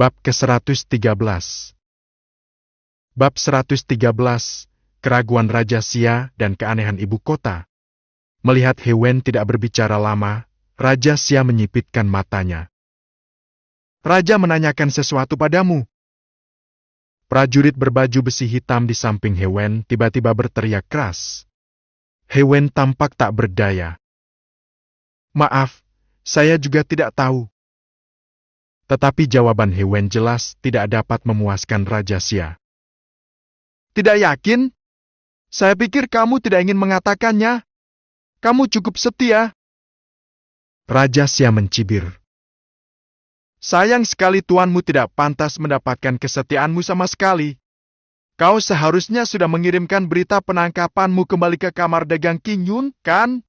Bab ke-113. Bab 113, Keraguan Raja Xia dan Keanehan Ibu Kota. Melihat He Wen tidak berbicara lama, Raja Xia menyipitkan matanya. "Raja menanyakan sesuatu padamu." Prajurit berbaju besi hitam di samping He Wen tiba-tiba berteriak keras. He Wen tampak tak berdaya. "Maaf, saya juga tidak tahu." Tetapi jawaban He Wen jelas tidak dapat memuaskan Raja Xia. "Tidak yakin? Saya pikir kamu tidak ingin mengatakannya. Kamu cukup setia." Raja Xia mencibir. "Sayang sekali tuanmu tidak pantas mendapatkan kesetiaanmu sama sekali. Kau seharusnya sudah mengirimkan berita penangkapanmu kembali ke kamar dagang Qing Yun, kan?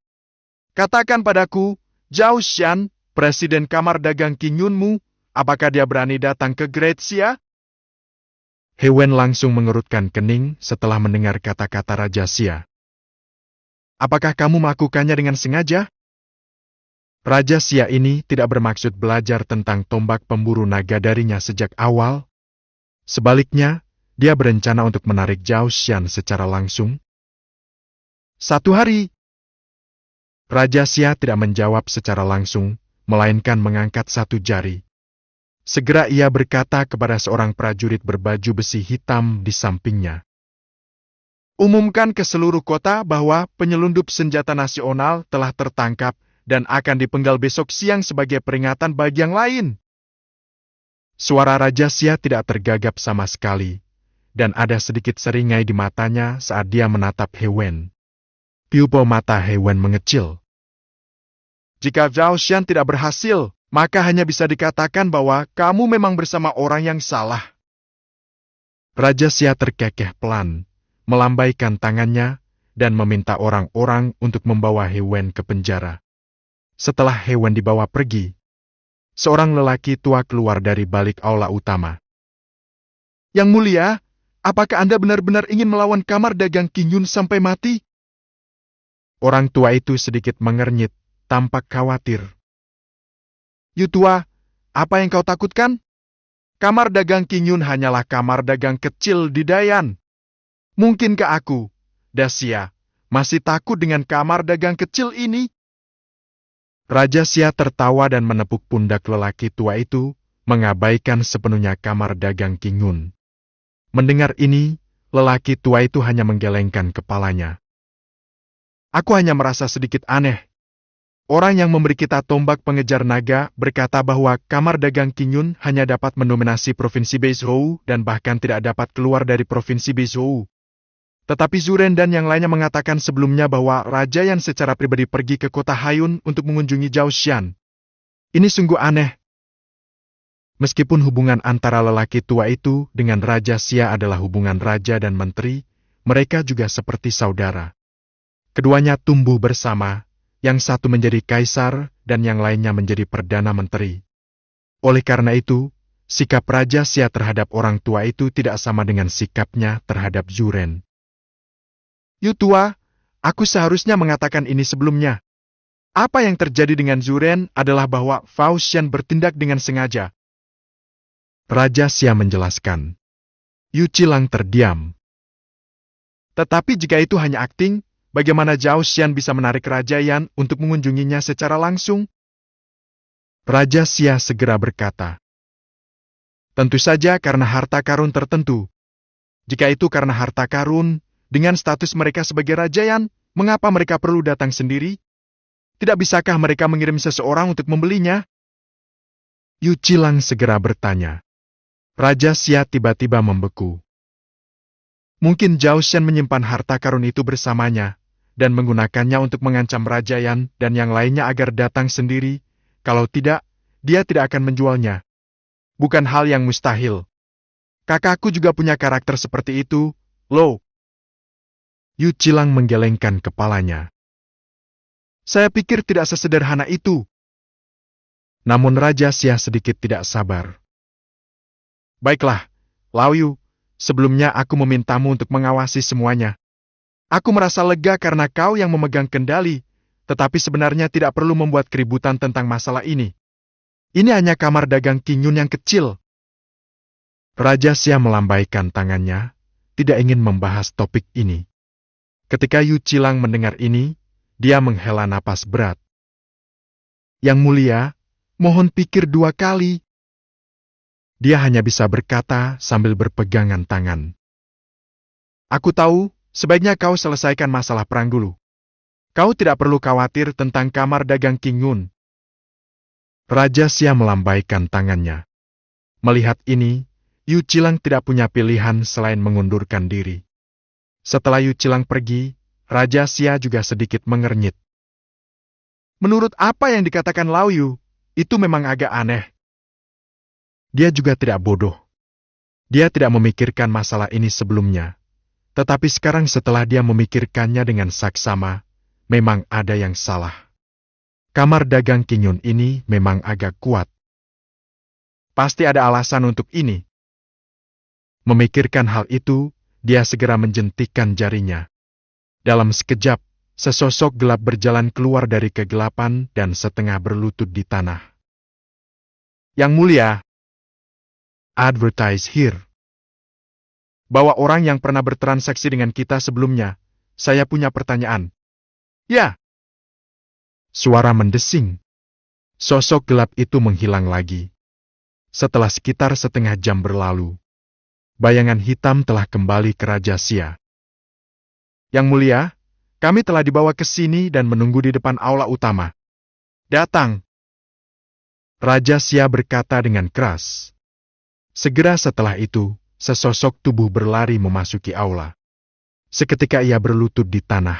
Katakan padaku, Zhao Xian, presiden kamar dagang Qing Yunmu, apakah dia berani datang ke Great Xia?" He Wen langsung mengerutkan kening setelah mendengar kata-kata Raja Xia. "Apakah kamu melakukannya dengan sengaja?" Raja Xia ini tidak bermaksud belajar tentang tombak pemburu naga darinya sejak awal. Sebaliknya, dia berencana untuk menarik Zhao Xian secara langsung. "Satu hari." Raja Xia tidak menjawab secara langsung, melainkan mengangkat satu jari. Segera ia berkata kepada seorang prajurit berbaju besi hitam di sampingnya. "Umumkan ke seluruh kota bahwa penyelundup senjata nasional telah tertangkap dan akan dipenggal besok siang sebagai peringatan bagi yang lain." Suara Raja Xia tidak tergagap sama sekali, dan ada sedikit seringai di matanya saat dia menatap He Wen. Pupil mata He Wen mengecil. "Jika Zhao Xian tidak berhasil, maka hanya bisa dikatakan bahwa kamu memang bersama orang yang salah." Raja Xia terkekeh pelan, melambaikan tangannya, dan meminta orang-orang untuk membawa He Wen ke penjara. Setelah He Wen dibawa pergi, seorang lelaki tua keluar dari balik aula utama. "Yang mulia, apakah Anda benar-benar ingin melawan kamar dagang Qing Yun sampai mati?" Orang tua itu sedikit mengernyit, tampak khawatir. "Yu tua, apa yang kau takutkan? Kamar dagang Qing Yun hanyalah kamar dagang kecil di Dayan. Mungkinkah aku, Daxia, masih takut dengan kamar dagang kecil ini?" Raja Xia tertawa dan menepuk pundak lelaki tua itu, mengabaikan sepenuhnya kamar dagang Qing Yun. Mendengar ini, lelaki tua itu hanya menggelengkan kepalanya. "Aku hanya merasa sedikit aneh. Orang yang memberi kita tombak pengejar naga berkata bahwa kamar dagang Qing Yun hanya dapat mendominasi provinsi Beizhou dan bahkan tidak dapat keluar dari provinsi Beizhou. Tetapi Zuren dan yang lainnya mengatakan sebelumnya bahwa Raja Yan secara pribadi pergi ke kota Haiyun untuk mengunjungi Zhao Xian. Ini sungguh aneh." Meskipun hubungan antara lelaki tua itu dengan Raja Xia adalah hubungan raja dan menteri, mereka juga seperti saudara. Keduanya tumbuh bersama, yang satu menjadi kaisar dan yang lainnya menjadi perdana menteri. Oleh karena itu, sikap Raja Xia terhadap orang tua itu tidak sama dengan sikapnya terhadap Zuren. "Yu tua, aku seharusnya mengatakan ini sebelumnya. Apa yang terjadi dengan Zuren adalah bahwa Fao Xian bertindak dengan sengaja." Raja Xia menjelaskan. Yu Qilang terdiam. "Tetapi jika itu hanya akting, bagaimana Zhao Xian bisa menarik Raja Yan untuk mengunjunginya secara langsung?" Raja Xia segera berkata, "Tentu saja karena harta karun tertentu. Jika itu karena harta karun, dengan status mereka sebagai Raja Yan, mengapa mereka perlu datang sendiri? Tidak bisakah mereka mengirim seseorang untuk membelinya?" Yu Qilang segera bertanya. Raja Xia tiba-tiba membeku. Mungkin Zhao Xian menyimpan harta karun itu bersamanya, dan menggunakannya untuk mengancam Raja Yan dan yang lainnya agar datang sendiri. Kalau tidak, dia tidak akan menjualnya. Bukan hal yang mustahil. Kakakku juga punya karakter seperti itu, Lo. Yu Qilang menggelengkan kepalanya. "Saya pikir tidak sesederhana itu." Namun Raja Xia sedikit tidak sabar. "Baiklah, Lao Yu, sebelumnya aku memintamu untuk mengawasi semuanya. Aku merasa lega karena kau yang memegang kendali, tetapi sebenarnya tidak perlu membuat keributan tentang masalah ini. Ini hanya kamar dagang Qing Yun yang kecil. Raja Xia melambaikan tangannya, tidak ingin membahas topik ini. Ketika Yu Chilang mendengar ini, dia menghela napas berat. Yang mulia, mohon pikir 2 kali. Dia hanya bisa berkata sambil berpegangan tangan. Aku tahu, sebaiknya kau selesaikan masalah perang dulu. Kau tidak perlu khawatir tentang kamar dagang King Yun. Raja Xia melambaikan tangannya. Melihat ini, Yu Chilang tidak punya pilihan selain mengundurkan diri. Setelah Yu Chilang pergi, Raja Xia juga sedikit mengernyit. Menurut apa yang dikatakan Lao Yu, itu memang agak aneh. Dia juga tidak bodoh. Dia tidak memikirkan masalah ini sebelumnya. Tetapi sekarang setelah dia memikirkannya dengan saksama, memang ada yang salah. Kamar dagang King Yun ini memang agak kuat. Pasti ada alasan untuk ini. Memikirkan hal itu, dia segera menjentikkan jarinya. Dalam sekejap, sesosok gelap berjalan keluar dari kegelapan dan setengah berlutut di tanah. Yang mulia, advertise here. Bahwa orang yang pernah bertransaksi dengan kita sebelumnya, saya punya pertanyaan. Ya. Suara mendesing. Sosok gelap itu menghilang lagi. Setelah sekitar setengah jam berlalu, bayangan hitam telah kembali ke Raja Xia. Yang mulia, kami telah dibawa ke sini dan menunggu di depan aula utama. Datang. Raja Xia berkata dengan keras. Segera setelah itu, sesosok tubuh berlari memasuki aula. Seketika ia berlutut di tanah.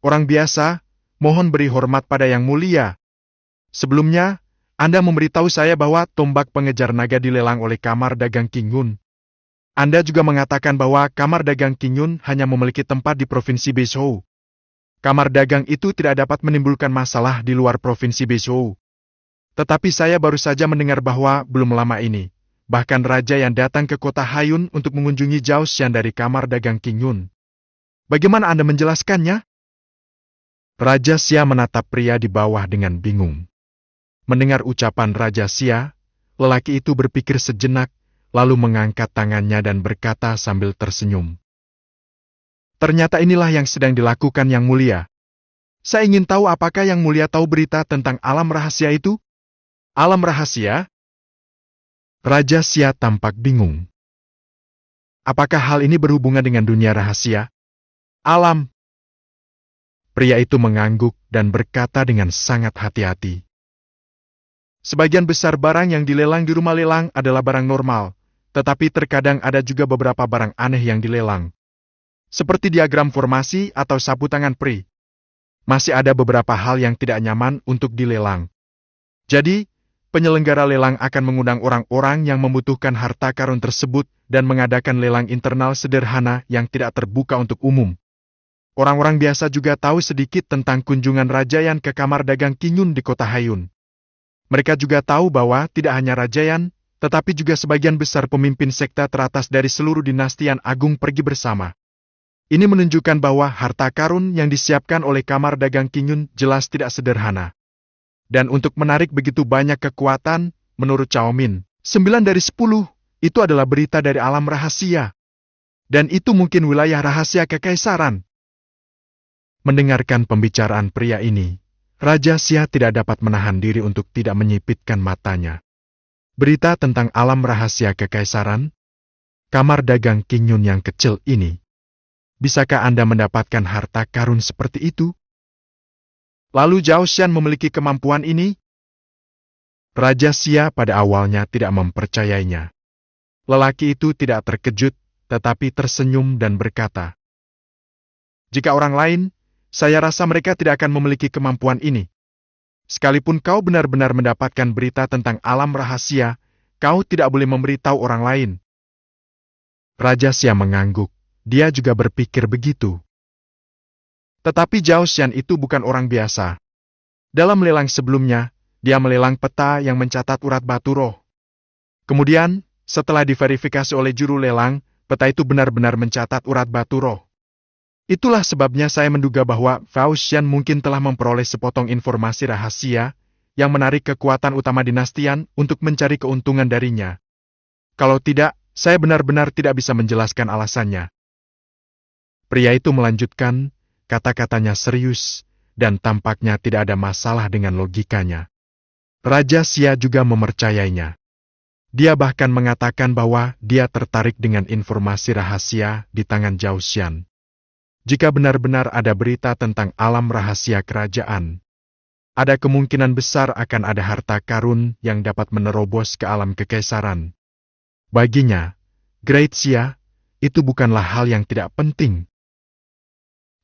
Orang biasa, mohon beri hormat pada yang mulia. Sebelumnya, Anda memberitahu saya bahwa tombak pengejar naga dilelang oleh kamar dagang King Yun. Anda juga mengatakan bahwa kamar dagang King Yun hanya memiliki tempat di provinsi Beizhou. Kamar dagang itu tidak dapat menimbulkan masalah di luar provinsi Beizhou. Tetapi saya baru saja mendengar bahwa belum lama ini, bahkan raja yang datang ke kota Hayun untuk mengunjungi Zhao Xian dari kamar dagang King Yun. Bagaimana Anda menjelaskannya? Raja Xia menatap pria di bawah dengan bingung. Mendengar ucapan Raja Xia, lelaki itu berpikir sejenak, lalu mengangkat tangannya dan berkata sambil tersenyum. Ternyata inilah yang sedang dilakukan Yang Mulia. Saya ingin tahu apakah Yang Mulia tahu berita tentang alam rahasia itu? Alam rahasia? Raja Xia tampak bingung. Apakah hal ini berhubungan dengan dunia rahasia? Alam. Pria itu mengangguk dan berkata dengan sangat hati-hati. Sebagian besar barang yang dilelang di rumah lelang adalah barang normal, tetapi terkadang ada juga beberapa barang aneh yang dilelang. Seperti diagram formasi atau sapu tangan peri. Masih ada beberapa hal yang tidak nyaman untuk dilelang. Jadi, penyelenggara lelang akan mengundang orang-orang yang membutuhkan harta karun tersebut dan mengadakan lelang internal sederhana yang tidak terbuka untuk umum. Orang-orang biasa juga tahu sedikit tentang kunjungan Raja Yan ke kamar dagang King Yun di kota Hayun. Mereka juga tahu bahwa tidak hanya Raja Yan, tetapi juga sebagian besar pemimpin sekte teratas dari seluruh dinasti Yan Agung pergi bersama. Ini menunjukkan bahwa harta karun yang disiapkan oleh kamar dagang King Yun jelas tidak sederhana. Dan untuk menarik begitu banyak kekuatan, menurut Cao Min, 9 dari 10, itu adalah berita dari alam rahasia. Dan itu mungkin wilayah rahasia kekaisaran. Mendengarkan pembicaraan pria ini, Raja Xia tidak dapat menahan diri untuk tidak menyipitkan matanya. Berita tentang alam rahasia kekaisaran? Kamar dagang King Yun yang kecil ini. Bisakah Anda mendapatkan harta karun seperti itu? Lalu Zhao Xian memiliki kemampuan ini? Raja Xia pada awalnya tidak mempercayainya. Lelaki itu tidak terkejut, tetapi tersenyum dan berkata, "Jika orang lain, saya rasa mereka tidak akan memiliki kemampuan ini. Sekalipun kau benar-benar mendapatkan berita tentang alam rahasia, kau tidak boleh memberitahu orang lain." Raja Xia mengangguk, dia juga berpikir begitu. Tetapi Zhao Xian itu bukan orang biasa. Dalam lelang sebelumnya, dia melelang peta yang mencatat urat batu roh. Kemudian, setelah diverifikasi oleh juru lelang, peta itu benar-benar mencatat urat batu roh. Itulah sebabnya saya menduga bahwa Zhao Xian mungkin telah memperoleh sepotong informasi rahasia yang menarik kekuatan utama dinastian untuk mencari keuntungan darinya. Kalau tidak, saya benar-benar tidak bisa menjelaskan alasannya. Pria itu melanjutkan, kata-katanya serius, dan tampaknya tidak ada masalah dengan logikanya. Raja Xia juga mempercayainya. Dia bahkan mengatakan bahwa dia tertarik dengan informasi rahasia di tangan Zhao Xian. Jika benar-benar ada berita tentang alam rahasia kerajaan, ada kemungkinan besar akan ada harta karun yang dapat menerobos ke alam kekaisaran. Baginya, Great Xia, itu bukanlah hal yang tidak penting.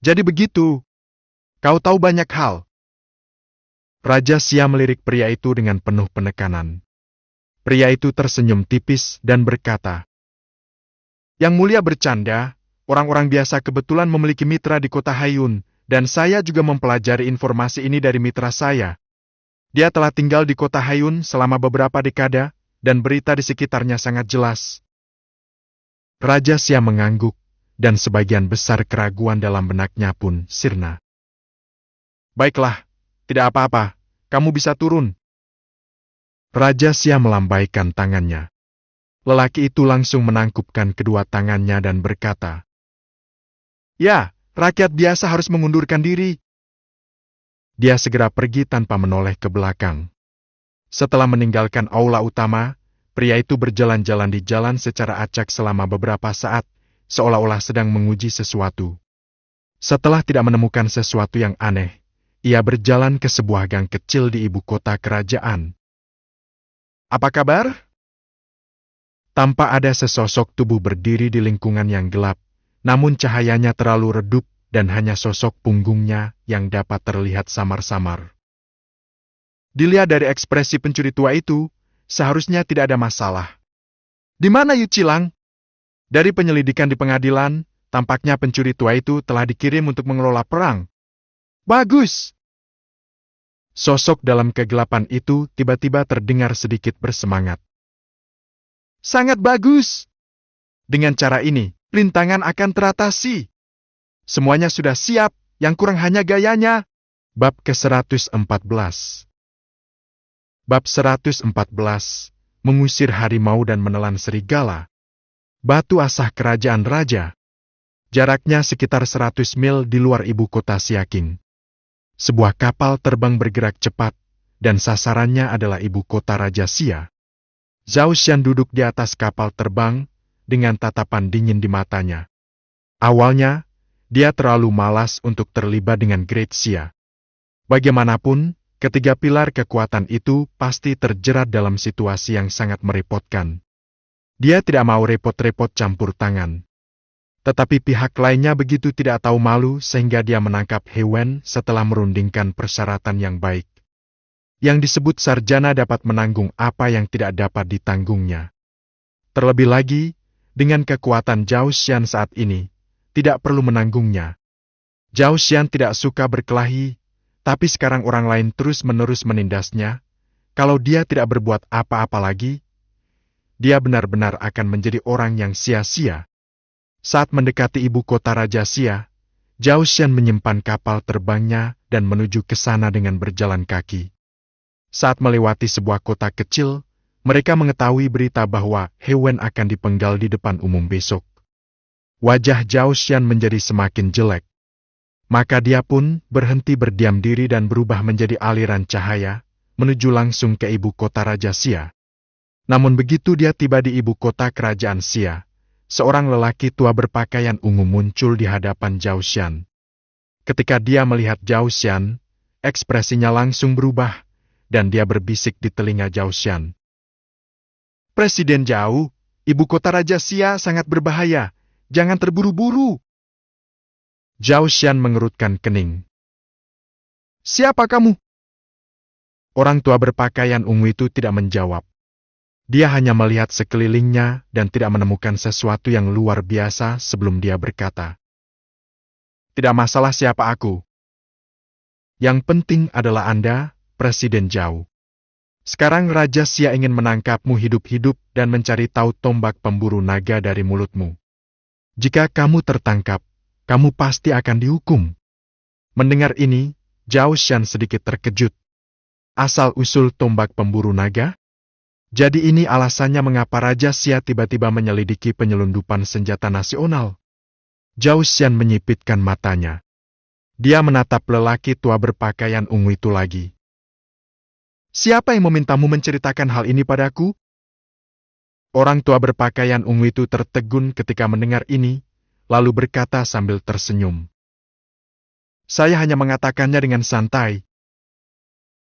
Jadi begitu, kau tahu banyak hal. Raja Xia melirik pria itu dengan penuh penekanan. Pria itu tersenyum tipis dan berkata, "Yang mulia bercanda, orang-orang biasa kebetulan memiliki mitra di kota Haiyun, dan saya juga mempelajari informasi ini dari mitra saya. Dia telah tinggal di kota Haiyun selama beberapa dekade, dan berita di sekitarnya sangat jelas." Raja Xia mengangguk, dan sebagian besar keraguan dalam benaknya pun sirna. "Baiklah, tidak apa-apa, kamu bisa turun." Raja Xia melambaikan tangannya. Lelaki itu langsung menangkupkan kedua tangannya dan berkata, "Ya, rakyat biasa harus mengundurkan diri." Dia segera pergi tanpa menoleh ke belakang. Setelah meninggalkan aula utama, pria itu berjalan-jalan di jalan secara acak selama beberapa saat, seolah-olah sedang menguji sesuatu. Setelah tidak menemukan sesuatu yang aneh, ia berjalan ke sebuah gang kecil di ibu kota kerajaan. "Apa kabar?" Tanpa ada sesosok tubuh berdiri di lingkungan yang gelap, namun cahayanya terlalu redup dan hanya sosok punggungnya yang dapat terlihat samar-samar. Dilihat dari ekspresi pencuri tua itu, seharusnya tidak ada masalah. "Di mana Yu Cilang?" Dari penyelidikan di pengadilan, tampaknya pencuri tua itu telah dikirim untuk mengelola perang. "Bagus!" Sosok dalam kegelapan itu tiba-tiba terdengar sedikit bersemangat. "Sangat bagus! Dengan cara ini, rintangan akan teratasi. Semuanya sudah siap, yang kurang hanya gayanya." Bab ke-114. Bab 114, mengusir harimau dan menelan serigala. Batu asah kerajaan raja. Jaraknya sekitar 100 mil di luar ibu kota Siaking. Sebuah kapal terbang bergerak cepat, dan sasarannya adalah ibu kota Raja Xia. Zhao Xian duduk di atas kapal terbang, dengan tatapan dingin di matanya. Awalnya, dia terlalu malas untuk terlibat dengan Great Xia. Bagaimanapun, ketiga pilar kekuatan itu pasti terjerat dalam situasi yang sangat merepotkan. Dia tidak mau repot-repot campur tangan. Tetapi pihak lainnya begitu tidak tahu malu sehingga dia menangkap He Wen setelah merundingkan persyaratan yang baik. Yang disebut sarjana dapat menanggung apa yang tidak dapat ditanggungnya. Terlebih lagi, dengan kekuatan Zhao Xian saat ini, tidak perlu menanggungnya. Zhao Xian tidak suka berkelahi, tapi sekarang orang lain terus-menerus menindasnya. Kalau dia tidak berbuat apa-apa lagi, dia benar-benar akan menjadi orang yang sia-sia. Saat mendekati ibu kota Raja Xia, Zhao Xian menyimpan kapal terbangnya dan menuju ke sana dengan berjalan kaki. Saat melewati sebuah kota kecil, mereka mengetahui berita bahwa He Wen akan dipenggal di depan umum besok. Wajah Zhao Xian menjadi semakin jelek. Maka dia pun berhenti berdiam diri dan berubah menjadi aliran cahaya, menuju langsung ke ibu kota Raja Xia. Namun begitu dia tiba di ibu kota kerajaan Xia, seorang lelaki tua berpakaian ungu muncul di hadapan Zhao Xian. Ketika dia melihat Zhao Xian, ekspresinya langsung berubah, dan dia berbisik di telinga Zhao Xian. "Presiden Zhao, ibu kota Raja Xia sangat berbahaya, jangan terburu-buru." Zhao Xian mengerutkan kening. "Siapa kamu?" Orang tua berpakaian ungu itu tidak menjawab. Dia hanya melihat sekelilingnya dan tidak menemukan sesuatu yang luar biasa sebelum dia berkata, "Tidak masalah siapa aku. Yang penting adalah Anda, Presiden Zhao. Sekarang Raja Xia ingin menangkapmu hidup-hidup dan mencari tahu tombak pemburu naga dari mulutmu. Jika kamu tertangkap, kamu pasti akan dihukum." Mendengar ini, Zhao Xian sedikit terkejut. Asal-usul tombak pemburu naga? Jadi ini alasannya mengapa Raja Xia tiba-tiba menyelidiki penyelundupan senjata nasional. Zhao Xian menyipitkan matanya. Dia menatap lelaki tua berpakaian ungu itu lagi. Siapa yang memintamu menceritakan hal ini padaku? Orang tua berpakaian ungu itu tertegun ketika mendengar ini, lalu berkata sambil tersenyum. Saya hanya mengatakannya dengan santai.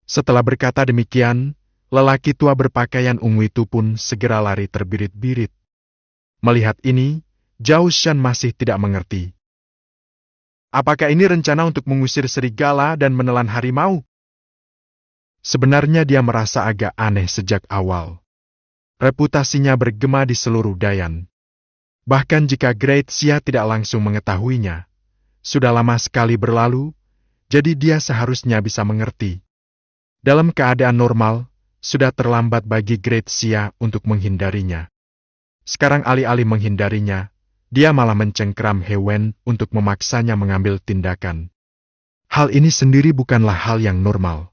Setelah berkata demikian, lelaki tua berpakaian ungu itu pun segera lari terbirit-birit. Melihat ini, Zhao Xian masih tidak mengerti. Apakah ini rencana untuk mengusir serigala dan menelan harimau? Sebenarnya dia merasa agak aneh sejak awal. Reputasinya bergema di seluruh Dayan. Bahkan jika Great Xia tidak langsung mengetahuinya, sudah lama sekali berlalu, jadi dia seharusnya bisa mengerti. Dalam keadaan normal, sudah terlambat bagi Great Xia untuk menghindarinya. Sekarang alih-alih menghindarinya, dia malah mencengkeram He Wen untuk memaksanya mengambil tindakan. Hal ini sendiri bukanlah hal yang normal.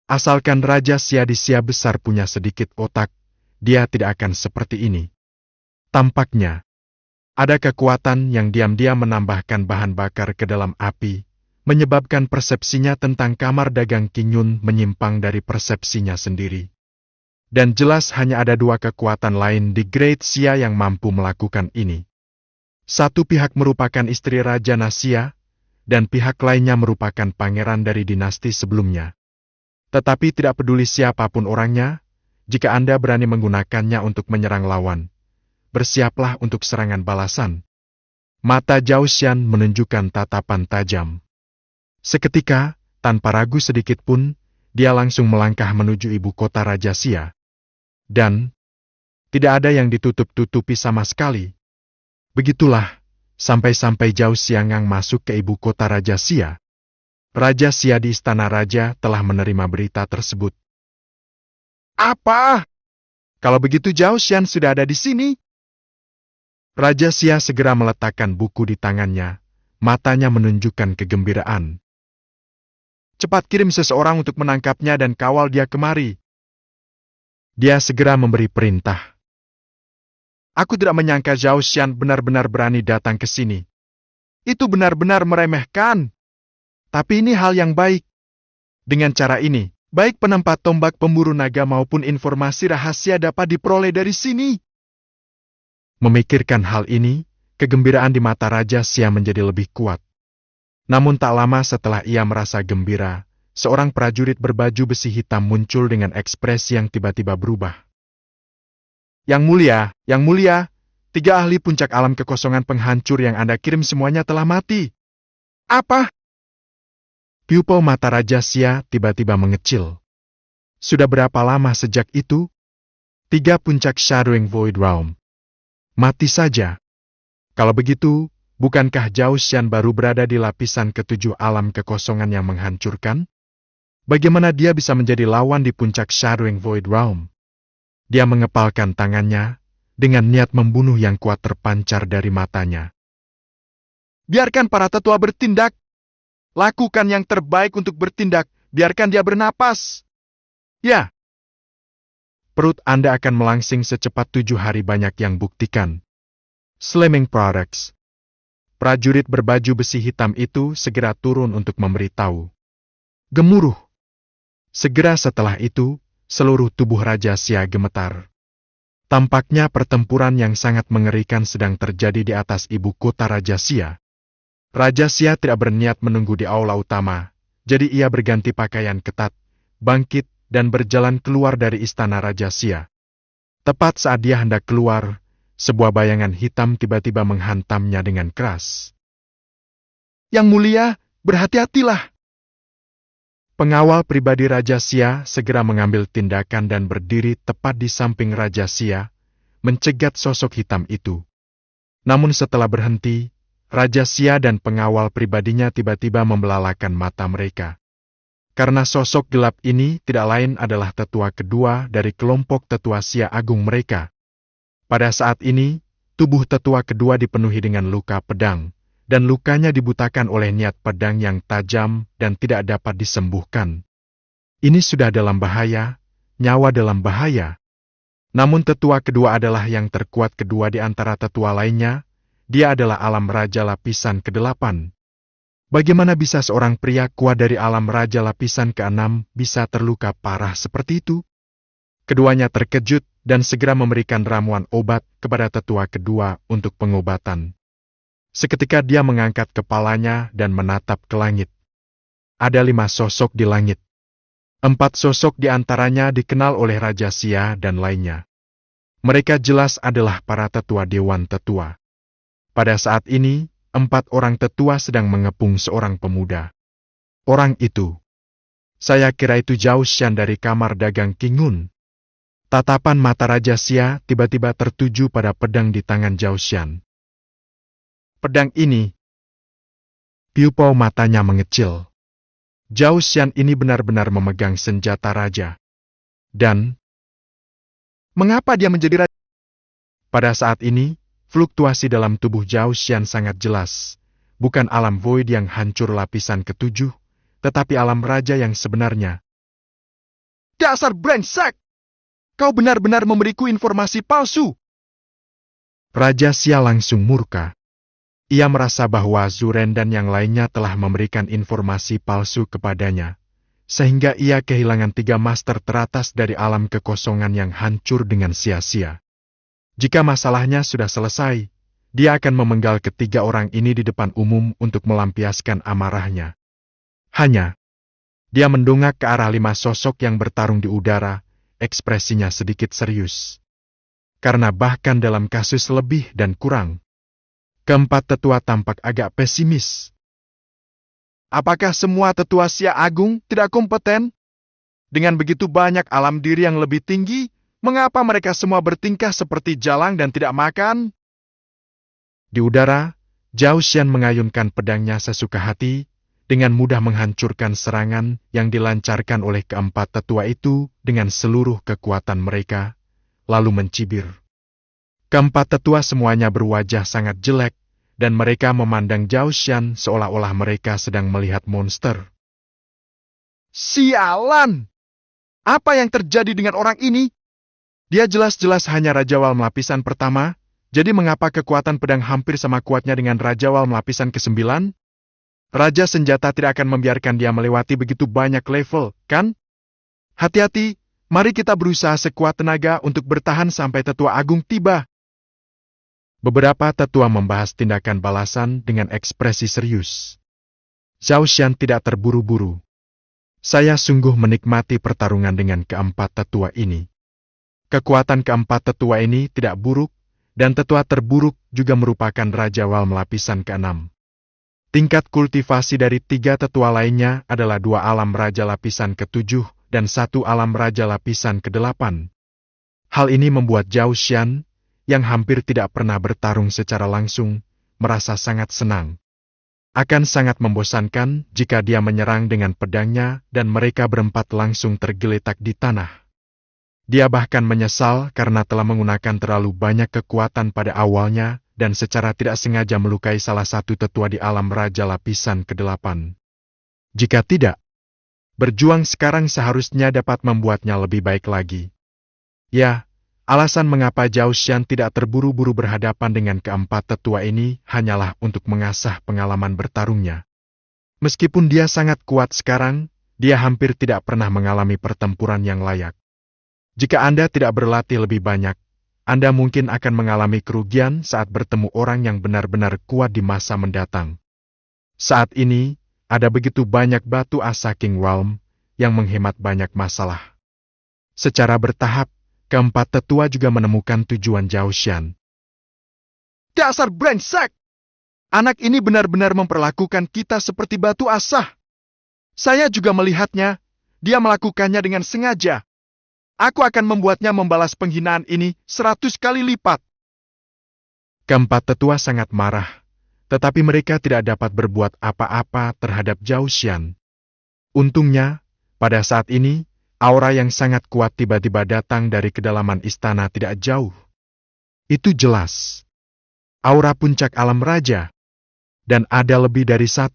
Asalkan Raja Xia di Xia besar punya sedikit otak, dia tidak akan seperti ini. Tampaknya, ada kekuatan yang diam-diam menambahkan bahan bakar ke dalam api, menyebabkan persepsinya tentang kamar dagang Qingyun menyimpang dari persepsinya sendiri. Dan jelas hanya ada dua kekuatan lain di Great Xia yang mampu melakukan ini. Satu pihak merupakan istri Raja Naxia, dan pihak lainnya merupakan pangeran dari dinasti sebelumnya. Tetapi tidak peduli siapapun orangnya, jika Anda berani menggunakannya untuk menyerang lawan, bersiaplah untuk serangan balasan. Mata Zhao Xian menunjukkan tatapan tajam. Seketika, tanpa ragu sedikit pun, dia langsung melangkah menuju ibu kota Raja Xia. Dan tidak ada yang ditutup-tutupi sama sekali. Begitulah, sampai-sampai Zhao Xiangang masuk ke ibu kota Raja Xia. Raja Xia di istana raja telah menerima berita tersebut. Apa? Kalau begitu Zhao Xian sudah ada di sini? Raja Xia segera meletakkan buku di tangannya, matanya menunjukkan kegembiraan. Cepat kirim seseorang untuk menangkapnya dan kawal dia kemari. Dia segera memberi perintah. Aku tidak menyangka Zhao Xian benar-benar berani datang ke sini. Itu benar-benar meremehkan. Tapi ini hal yang baik. Dengan cara ini, baik penempat tombak pemburu naga maupun informasi rahasia dapat diperoleh dari sini. Memikirkan hal ini, kegembiraan di mata Raja Xia menjadi lebih kuat. Namun tak lama setelah ia merasa gembira, seorang prajurit berbaju besi hitam muncul dengan ekspresi yang tiba-tiba berubah. Yang mulia, 3 ahli puncak alam kekosongan penghancur yang Anda kirim semuanya telah mati. Apa? Pupil mata Raja Xia tiba-tiba mengecil. Sudah berapa lama sejak itu? 3 puncak Shadowing Void Realm. Mati saja. Kalau begitu, bukankah Zhao Xian baru berada di lapisan ke-7 alam kekosongan yang menghancurkan? Bagaimana dia bisa menjadi lawan di puncak Shadowing Void Realm? Dia mengepalkan tangannya, dengan niat membunuh yang kuat terpancar dari matanya. Biarkan para tetua bertindak. Lakukan yang terbaik untuk bertindak, biarkan dia bernapas. Ya. Perut Anda akan melangsing secepat 7 hari banyak yang buktikan. Slamming Products. Prajurit berbaju besi hitam itu segera turun untuk memberitahu. Gemuruh. Segera setelah itu, seluruh tubuh Raja Xia gemetar. Tampaknya pertempuran yang sangat mengerikan sedang terjadi di atas ibu kota Raja Xia. Raja Xia tidak berniat menunggu di aula utama, jadi ia berganti pakaian ketat, bangkit, dan berjalan keluar dari istana Raja Xia. Tepat saat dia hendak keluar, sebuah bayangan hitam tiba-tiba menghantamnya dengan keras. Yang mulia, berhati-hatilah! Pengawal pribadi Raja Xia segera mengambil tindakan dan berdiri tepat di samping Raja Xia, mencegat sosok hitam itu. Namun setelah berhenti, Raja Xia dan pengawal pribadinya tiba-tiba membelalakan mata mereka. Karena sosok gelap ini tidak lain adalah tetua kedua dari kelompok tetua Xia Agung mereka. Pada saat ini, tubuh tetua kedua dipenuhi dengan luka pedang, dan lukanya dibutakan oleh niat pedang yang tajam dan tidak dapat disembuhkan. Ini sudah dalam bahaya, nyawa dalam bahaya. Namun tetua kedua adalah yang terkuat kedua di antara tetua lainnya, dia adalah alam raja lapisan ke-8. Bagaimana bisa seorang pria kuat dari alam raja lapisan ke-6 bisa terluka parah seperti itu? Keduanya terkejut dan segera memberikan ramuan obat kepada tetua kedua untuk pengobatan. Seketika dia mengangkat kepalanya dan menatap ke langit. Ada 5 sosok di langit. 4 sosok di antaranya dikenal oleh Raja Sia dan lainnya. Mereka jelas adalah para tetua dewan tetua. Pada saat ini, 4 orang tetua sedang mengepung seorang pemuda. Orang itu, saya kira itu Zhao Xian dari kamar dagang Kingun. Tatapan mata Raja Sia tiba-tiba tertuju pada pedang di tangan Zhao Xian. Pedang ini, pupil matanya mengecil. Zhao Xian ini benar-benar memegang senjata raja. Dan, mengapa dia menjadi raja? Pada saat ini, fluktuasi dalam tubuh Zhao Xian sangat jelas. Bukan alam void yang hancur lapisan ke-7, tetapi alam raja yang sebenarnya. Dasar brengsek! Kau benar-benar memberiku informasi palsu! Raja Sia langsung murka. Ia merasa bahwa Zuren dan yang lainnya telah memberikan informasi palsu kepadanya, sehingga ia kehilangan 3 master teratas dari alam kekosongan yang hancur dengan sia-sia. Jika masalahnya sudah selesai, dia akan memenggal ketiga orang ini di depan umum untuk melampiaskan amarahnya. Hanya, dia mendongak ke arah 5 sosok yang bertarung di udara, ekspresinya sedikit serius. Karena bahkan dalam kasus lebih dan kurang, keempat tetua tampak agak pesimis. Apakah semua tetua Sia Agung tidak kompeten? Dengan begitu banyak alam diri yang lebih tinggi, mengapa mereka semua bertingkah seperti jalang dan tidak makan? Di udara, Zhao Xian mengayunkan pedangnya sesuka hati, dengan mudah menghancurkan serangan yang dilancarkan oleh keempat tetua itu dengan seluruh kekuatan mereka, lalu mencibir. Keempat tetua semuanya berwajah sangat jelek, dan mereka memandang Zhao Xian seolah-olah mereka sedang melihat monster. Sialan! Apa yang terjadi dengan orang ini? Dia jelas-jelas hanya Raja Walm lapisan pertama, jadi mengapa kekuatan pedang hampir sama kuatnya dengan Raja Walm lapisan ke-9? Raja senjata tidak akan membiarkan dia melewati begitu banyak level, kan? Hati-hati, mari kita berusaha sekuat tenaga untuk bertahan sampai tetua agung tiba. Beberapa tetua membahas tindakan balasan dengan ekspresi serius. Zhao Xian tidak terburu-buru. Saya sungguh menikmati pertarungan dengan keempat tetua ini. Kekuatan keempat tetua ini tidak buruk, dan tetua terburuk juga merupakan Raja Walm lapisan ke-6. Tingkat kultivasi dari 3 tetua lainnya adalah 2 alam raja lapisan ke-7 dan 1 alam raja lapisan ke-8. Hal ini membuat Zhao Xian, yang hampir tidak pernah bertarung secara langsung, merasa sangat senang. Akan sangat membosankan jika dia menyerang dengan pedangnya dan mereka berempat langsung tergeletak di tanah. Dia bahkan menyesal karena telah menggunakan terlalu banyak kekuatan pada awalnya dan secara tidak sengaja melukai salah satu tetua di alam raja lapisan ke-8. Jika tidak, berjuang sekarang seharusnya dapat membuatnya lebih baik lagi. Ya, alasan mengapa Zhao Xian tidak terburu-buru berhadapan dengan keempat tetua ini hanyalah untuk mengasah pengalaman bertarungnya. Meskipun dia sangat kuat sekarang, dia hampir tidak pernah mengalami pertempuran yang layak. Jika Anda tidak berlatih lebih banyak, Anda mungkin akan mengalami kerugian saat bertemu orang yang benar-benar kuat di masa mendatang. Saat ini, ada begitu banyak batu asa King Walm yang menghemat banyak masalah. Secara bertahap, keempat tetua juga menemukan tujuan Zhao Xian. Dasar brengsek! Anak ini benar-benar memperlakukan kita seperti batu asah. Saya juga melihatnya, dia melakukannya dengan sengaja. Aku akan membuatnya membalas penghinaan ini 100 kali lipat. Keempat tetua sangat marah, tetapi mereka tidak dapat berbuat apa-apa terhadap Zhao Xian. Untungnya, pada saat ini, aura yang sangat kuat tiba-tiba datang dari kedalaman istana tidak jauh. Itu jelas. Aura puncak alam raja. Dan ada lebih dari 1.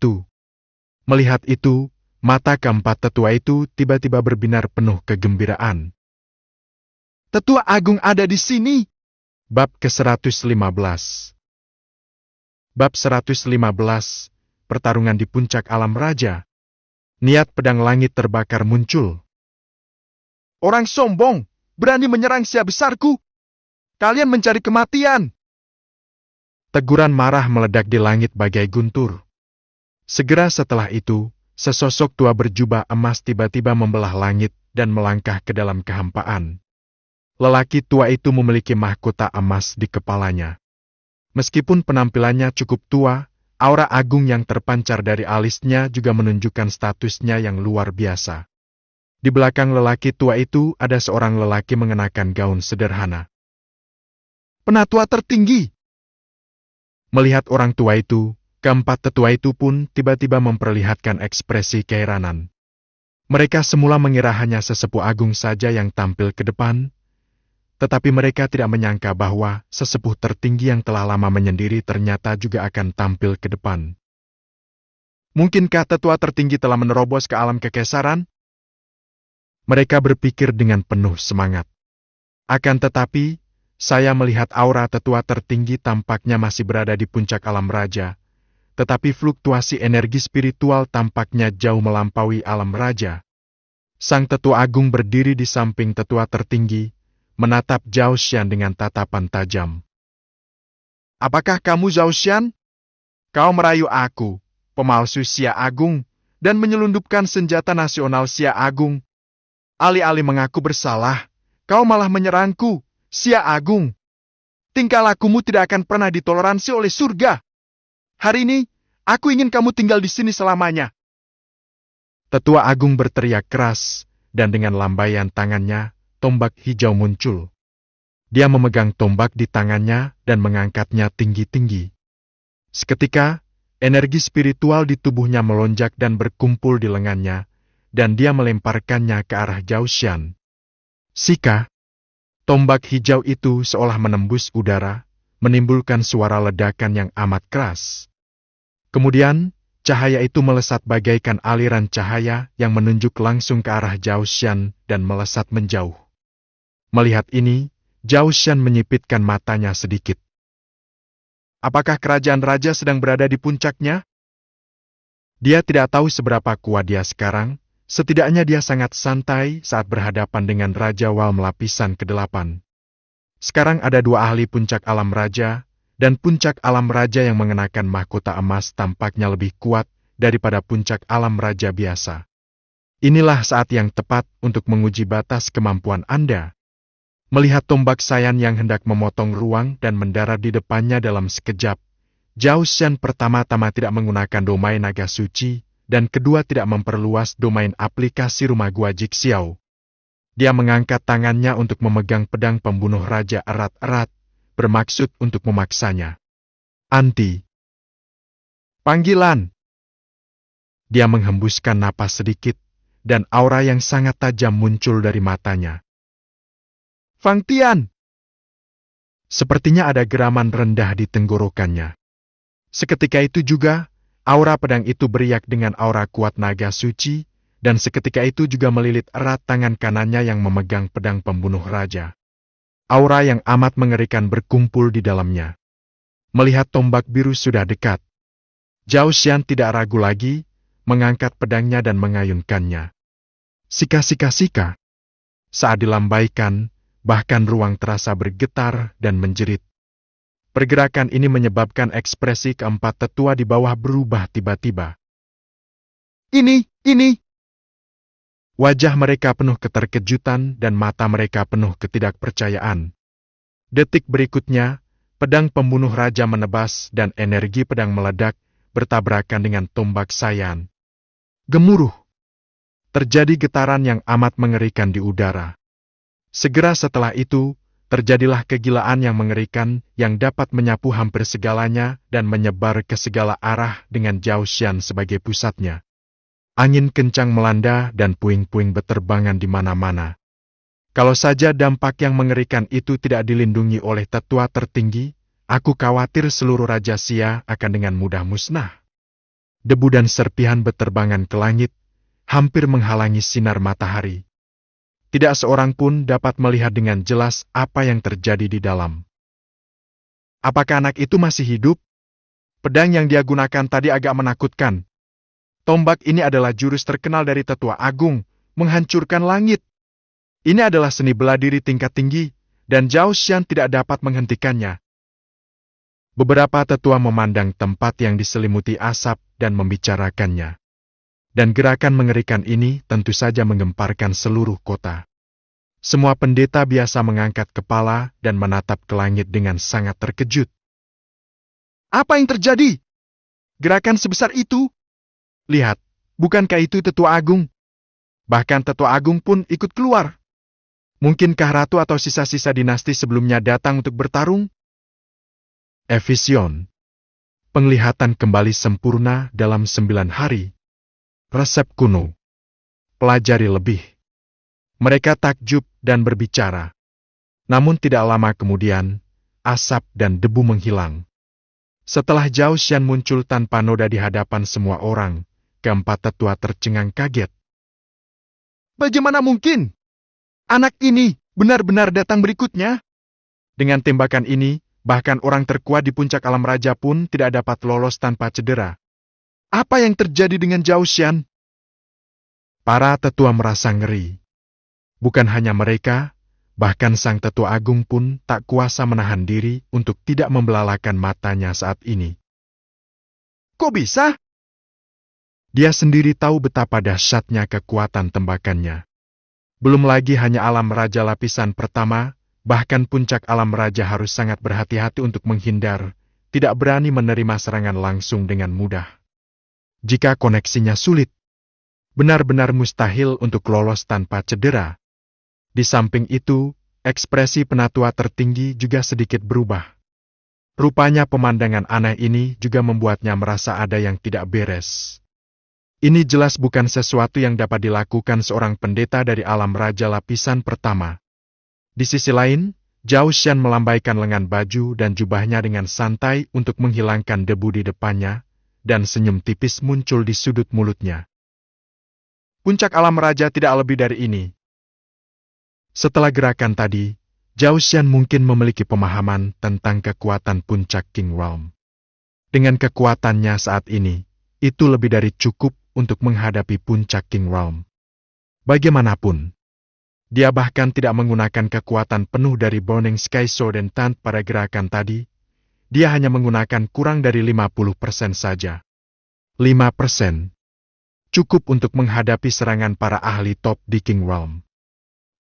Melihat itu, mata keempat tetua itu tiba-tiba berbinar penuh kegembiraan. Tetua Agung ada di sini. Bab ke-115. Bab 115, pertarungan di puncak alam raja. Niat pedang langit terbakar muncul. Orang sombong, berani menyerang sia besarku. Kalian mencari kematian. Teguran marah meledak di langit bagai guntur. Segera setelah itu, sesosok tua berjubah emas tiba-tiba membelah langit dan melangkah ke dalam kehampaan. Lelaki tua itu memiliki mahkota emas di kepalanya. Meskipun penampilannya cukup tua, aura agung yang terpancar dari alisnya juga menunjukkan statusnya yang luar biasa. Di belakang lelaki tua itu ada seorang lelaki mengenakan gaun sederhana. Penatua tertinggi. Melihat orang tua itu, keempat tetua itu pun tiba-tiba memperlihatkan ekspresi keheranan. Mereka semula mengira hanya sesepuh agung saja yang tampil ke depan, tetapi mereka tidak menyangka bahwa sesepuh tertinggi yang telah lama menyendiri ternyata juga akan tampil ke depan. Mungkinkah tetua tertinggi telah menerobos ke alam kekesaran? Mereka berpikir dengan penuh semangat. Akan tetapi, saya melihat aura tetua tertinggi tampaknya masih berada di puncak alam raja, tetapi fluktuasi energi spiritual tampaknya jauh melampaui alam raja. Sang tetua agung berdiri di samping tetua tertinggi, menatap Zhao Xian dengan tatapan tajam. Apakah kamu Zhao Xian? Kau merayu aku, pemalsu Xia Agung, dan menyelundupkan senjata nasional Xia Agung. Alih-alih mengaku bersalah, kau malah menyerangku, Xia Agung. Tingkah lakumu tidak akan pernah ditoleransi oleh surga. Hari ini, aku ingin kamu tinggal di sini selamanya. Tetua Agung berteriak keras, dan dengan lambaian tangannya, tombak hijau muncul. Dia memegang tombak di tangannya dan mengangkatnya tinggi-tinggi. Seketika, energi spiritual di tubuhnya melonjak dan berkumpul di lengannya, dan dia melemparkannya ke arah Zhao Xian. Sika! Tombak hijau itu seolah menembus udara, menimbulkan suara ledakan yang amat keras. Kemudian, cahaya itu melesat bagaikan aliran cahaya yang menunjuk langsung ke arah Zhao Xian dan melesat menjauh. Melihat ini, Zhao Xian menyipitkan matanya sedikit. Apakah kerajaan raja sedang berada di puncaknya? Dia tidak tahu seberapa kuat dia sekarang, setidaknya dia sangat santai saat berhadapan dengan Raja Walm lapisan ke-8. Sekarang ada dua ahli puncak alam raja, dan puncak alam raja yang mengenakan mahkota emas tampaknya lebih kuat daripada puncak alam raja biasa. Inilah saat yang tepat untuk menguji batas kemampuan Anda. Melihat tombak sayan yang hendak memotong ruang dan mendarat di depannya dalam sekejap, Zhao Xian pertama-tama tidak menggunakan domain naga suci, dan kedua tidak memperluas domain aplikasi rumah gua Jixiao. Dia mengangkat tangannya untuk memegang pedang pembunuh raja erat-erat, bermaksud untuk memaksanya. Anti. Panggilan. Dia menghembuskan napas sedikit, dan aura yang sangat tajam muncul dari matanya. Fang Tian. Sepertinya ada geraman rendah di tenggorokannya. Seketika itu juga, aura pedang itu beriak dengan aura kuat naga suci, dan seketika itu juga melilit erat tangan kanannya yang memegang pedang pembunuh raja. Aura yang amat mengerikan berkumpul di dalamnya. Melihat tombak biru sudah dekat, Zhao Xian tidak ragu lagi, mengangkat pedangnya dan mengayunkannya. Sika-sika-sika. Saat dilambaikan, bahkan ruang terasa bergetar dan menjerit. Pergerakan ini menyebabkan ekspresi keempat tetua di bawah berubah tiba-tiba. Ini! Wajah mereka penuh keterkejutan dan mata mereka penuh ketidakpercayaan. Detik berikutnya, pedang pembunuh raja menebas dan energi pedang meledak, bertabrakan dengan tombak sayan. Gemuruh! Terjadi getaran yang amat mengerikan di udara. Segera setelah itu, terjadilah kegilaan yang mengerikan yang dapat menyapu hampir segalanya dan menyebar ke segala arah dengan Zhao Xian sebagai pusatnya. Angin kencang melanda dan puing-puing beterbangan di mana-mana. Kalau saja dampak yang mengerikan itu tidak dilindungi oleh tetua tertinggi, aku khawatir seluruh Raja Xia akan dengan mudah musnah. Debu dan serpihan beterbangan ke langit, hampir menghalangi sinar matahari. Tidak seorang pun dapat melihat dengan jelas apa yang terjadi di dalam. Apakah anak itu masih hidup? Pedang yang dia gunakan tadi agak menakutkan. Tombak ini adalah jurus terkenal dari Tetua Agung, menghancurkan langit. Ini adalah seni bela diri tingkat tinggi, dan Zhao Xian tidak dapat menghentikannya. Beberapa tetua memandang tempat yang diselimuti asap dan membicarakannya. Dan gerakan mengerikan ini tentu saja menggemparkan seluruh kota. Semua pendeta biasa mengangkat kepala dan menatap ke langit dengan sangat terkejut. Apa yang terjadi? Gerakan sebesar itu? Lihat, bukankah itu Tetua Agung? Bahkan Tetua Agung pun ikut keluar. Mungkinkah ratu atau sisa-sisa dinasti sebelumnya datang untuk bertarung? Evision. Penglihatan kembali sempurna dalam 9 hari. Resep kuno. Pelajari lebih. Mereka takjub dan berbicara. Namun tidak lama kemudian, asap dan debu menghilang. Setelah Zhao Xian muncul tanpa noda di hadapan semua orang, keempat tetua tercengang kaget. Bagaimana mungkin? Anak ini benar-benar datang berikutnya? Dengan tembakan ini, bahkan orang terkuat di puncak alam raja pun tidak dapat lolos tanpa cedera. Apa yang terjadi dengan Zhao Xian? Para tetua merasa ngeri. Bukan hanya mereka, bahkan sang tetua agung pun tak kuasa menahan diri untuk tidak membelalakan matanya saat ini. Kok bisa? Dia sendiri tahu betapa dahsyatnya kekuatan tembakannya. Belum lagi hanya alam raja lapisan pertama, bahkan puncak alam raja harus sangat berhati-hati untuk menghindar, tidak berani menerima serangan langsung dengan mudah. Jika koneksinya sulit, benar-benar mustahil untuk lolos tanpa cedera. Di samping itu, ekspresi penatua tertinggi juga sedikit berubah. Rupanya pemandangan aneh ini juga membuatnya merasa ada yang tidak beres. Ini jelas bukan sesuatu yang dapat dilakukan seorang pendeta dari alam raja lapisan pertama. Di sisi lain, Zhao Xian melambaikan lengan baju dan jubahnya dengan santai untuk menghilangkan debu di depannya, dan senyum tipis muncul di sudut mulutnya. Puncak alam raja tidak lebih dari ini. Setelah gerakan tadi, Zhao Xian mungkin memiliki pemahaman tentang kekuatan puncak King Realm. Dengan kekuatannya saat ini, itu lebih dari cukup untuk menghadapi puncak King Realm. Bagaimanapun, dia bahkan tidak menggunakan kekuatan penuh dari Burning Sky Sword and Taunt pada gerakan tadi. Dia hanya menggunakan kurang dari 50% saja. 5%. Cukup untuk menghadapi serangan para ahli top di King Realm.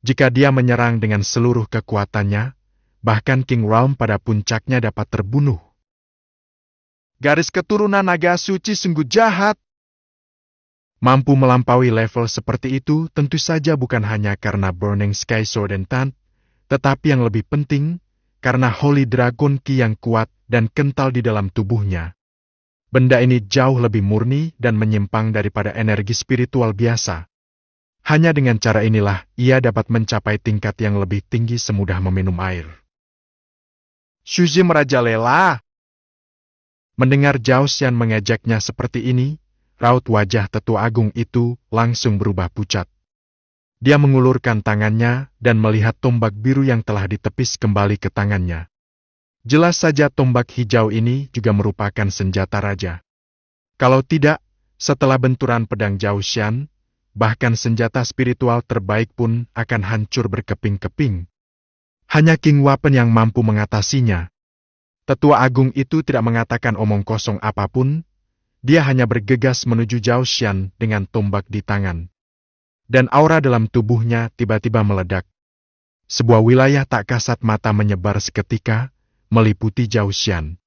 Jika dia menyerang dengan seluruh kekuatannya, bahkan King Realm pada puncaknya dapat terbunuh. Garis keturunan naga suci sungguh jahat. Mampu melampaui level seperti itu tentu saja bukan hanya karena Burning Sky Sword and Taunt, tetapi yang lebih penting, karena Holy Dragon Ki yang kuat dan kental di dalam tubuhnya. Benda ini jauh lebih murni dan menyimpang daripada energi spiritual biasa. Hanya dengan cara inilah ia dapat mencapai tingkat yang lebih tinggi semudah meminum air. Shuji merajalela. Mendengar Zhao Xian mengejeknya seperti ini, raut wajah tetua agung itu langsung berubah pucat. Dia mengulurkan tangannya dan melihat tombak biru yang telah ditepis kembali ke tangannya. Jelas saja tombak hijau ini juga merupakan senjata raja. Kalau tidak, setelah benturan pedang Zhao Xian, bahkan senjata spiritual terbaik pun akan hancur berkeping-keping. Hanya King Weapon yang mampu mengatasinya. Tetua agung itu tidak mengatakan omong kosong apapun, dia hanya bergegas menuju Zhao Xian dengan tombak di tangan. Dan aura dalam tubuhnya tiba-tiba meledak. Sebuah wilayah tak kasat mata menyebar seketika, meliputi Zhao Xian.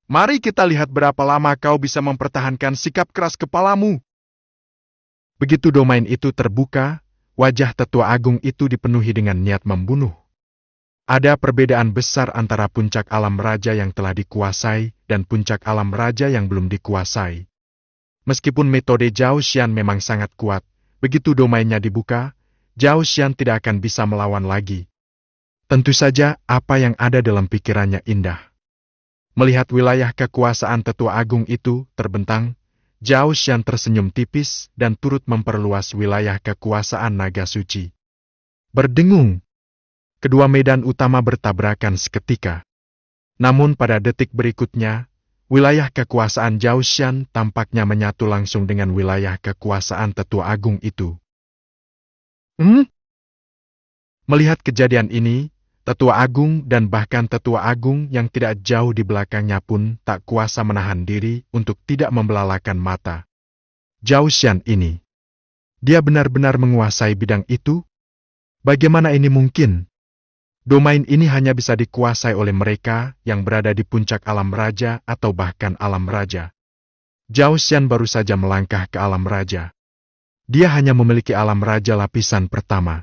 Mari kita lihat berapa lama kau bisa mempertahankan sikap keras kepalamu. Begitu domain itu terbuka, wajah tetua agung itu dipenuhi dengan niat membunuh. Ada perbedaan besar antara puncak alam raja yang telah dikuasai dan puncak alam raja yang belum dikuasai. Meskipun metode Zhao Xian memang sangat kuat, begitu domainnya dibuka, Zhao Xian tidak akan bisa melawan lagi. Tentu saja apa yang ada dalam pikirannya indah. Melihat wilayah kekuasaan tetua agung itu terbentang, Zhao Xian tersenyum tipis dan turut memperluas wilayah kekuasaan naga suci. Berdengung. Kedua medan utama bertabrakan seketika. Namun pada detik berikutnya, wilayah kekuasaan Zhao Xian tampaknya menyatu langsung dengan wilayah kekuasaan Tetua Agung itu. Melihat kejadian ini, Tetua Agung dan bahkan Tetua Agung yang tidak jauh di belakangnya pun tak kuasa menahan diri untuk tidak membelalakan mata. Zhao Xian ini, dia benar-benar menguasai bidang itu? Bagaimana ini mungkin? Domain ini hanya bisa dikuasai oleh mereka yang berada di puncak alam raja atau bahkan alam raja. Zhao Xian baru saja melangkah ke alam raja. Dia hanya memiliki alam raja lapisan pertama.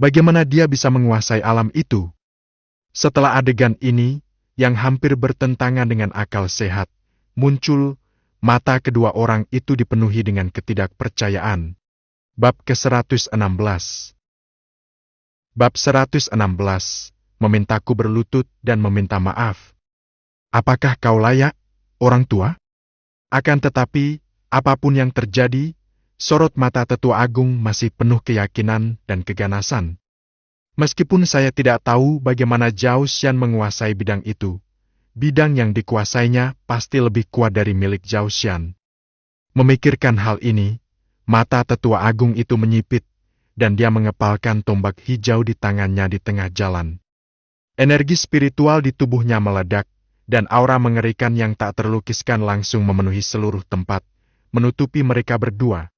Bagaimana dia bisa menguasai alam itu? Setelah adegan ini, yang hampir bertentangan dengan akal sehat, muncul, mata kedua orang itu dipenuhi dengan ketidakpercayaan. Bab ke-116. Bab 116, memintaku berlutut dan meminta maaf. Apakah kau layak, orang tua? Akan tetapi, apapun yang terjadi, sorot mata Tetua Agung masih penuh keyakinan dan keganasan. Meskipun saya tidak tahu bagaimana Zhao Xian menguasai bidang itu, bidang yang dikuasainya pasti lebih kuat dari milik Zhao Xian. Memikirkan hal ini, mata Tetua Agung itu menyipit, dan dia mengepalkan tombak hijau di tangannya di tengah jalan. Energi spiritual di tubuhnya meledak, dan aura mengerikan yang tak terlukiskan langsung memenuhi seluruh tempat, menutupi mereka berdua.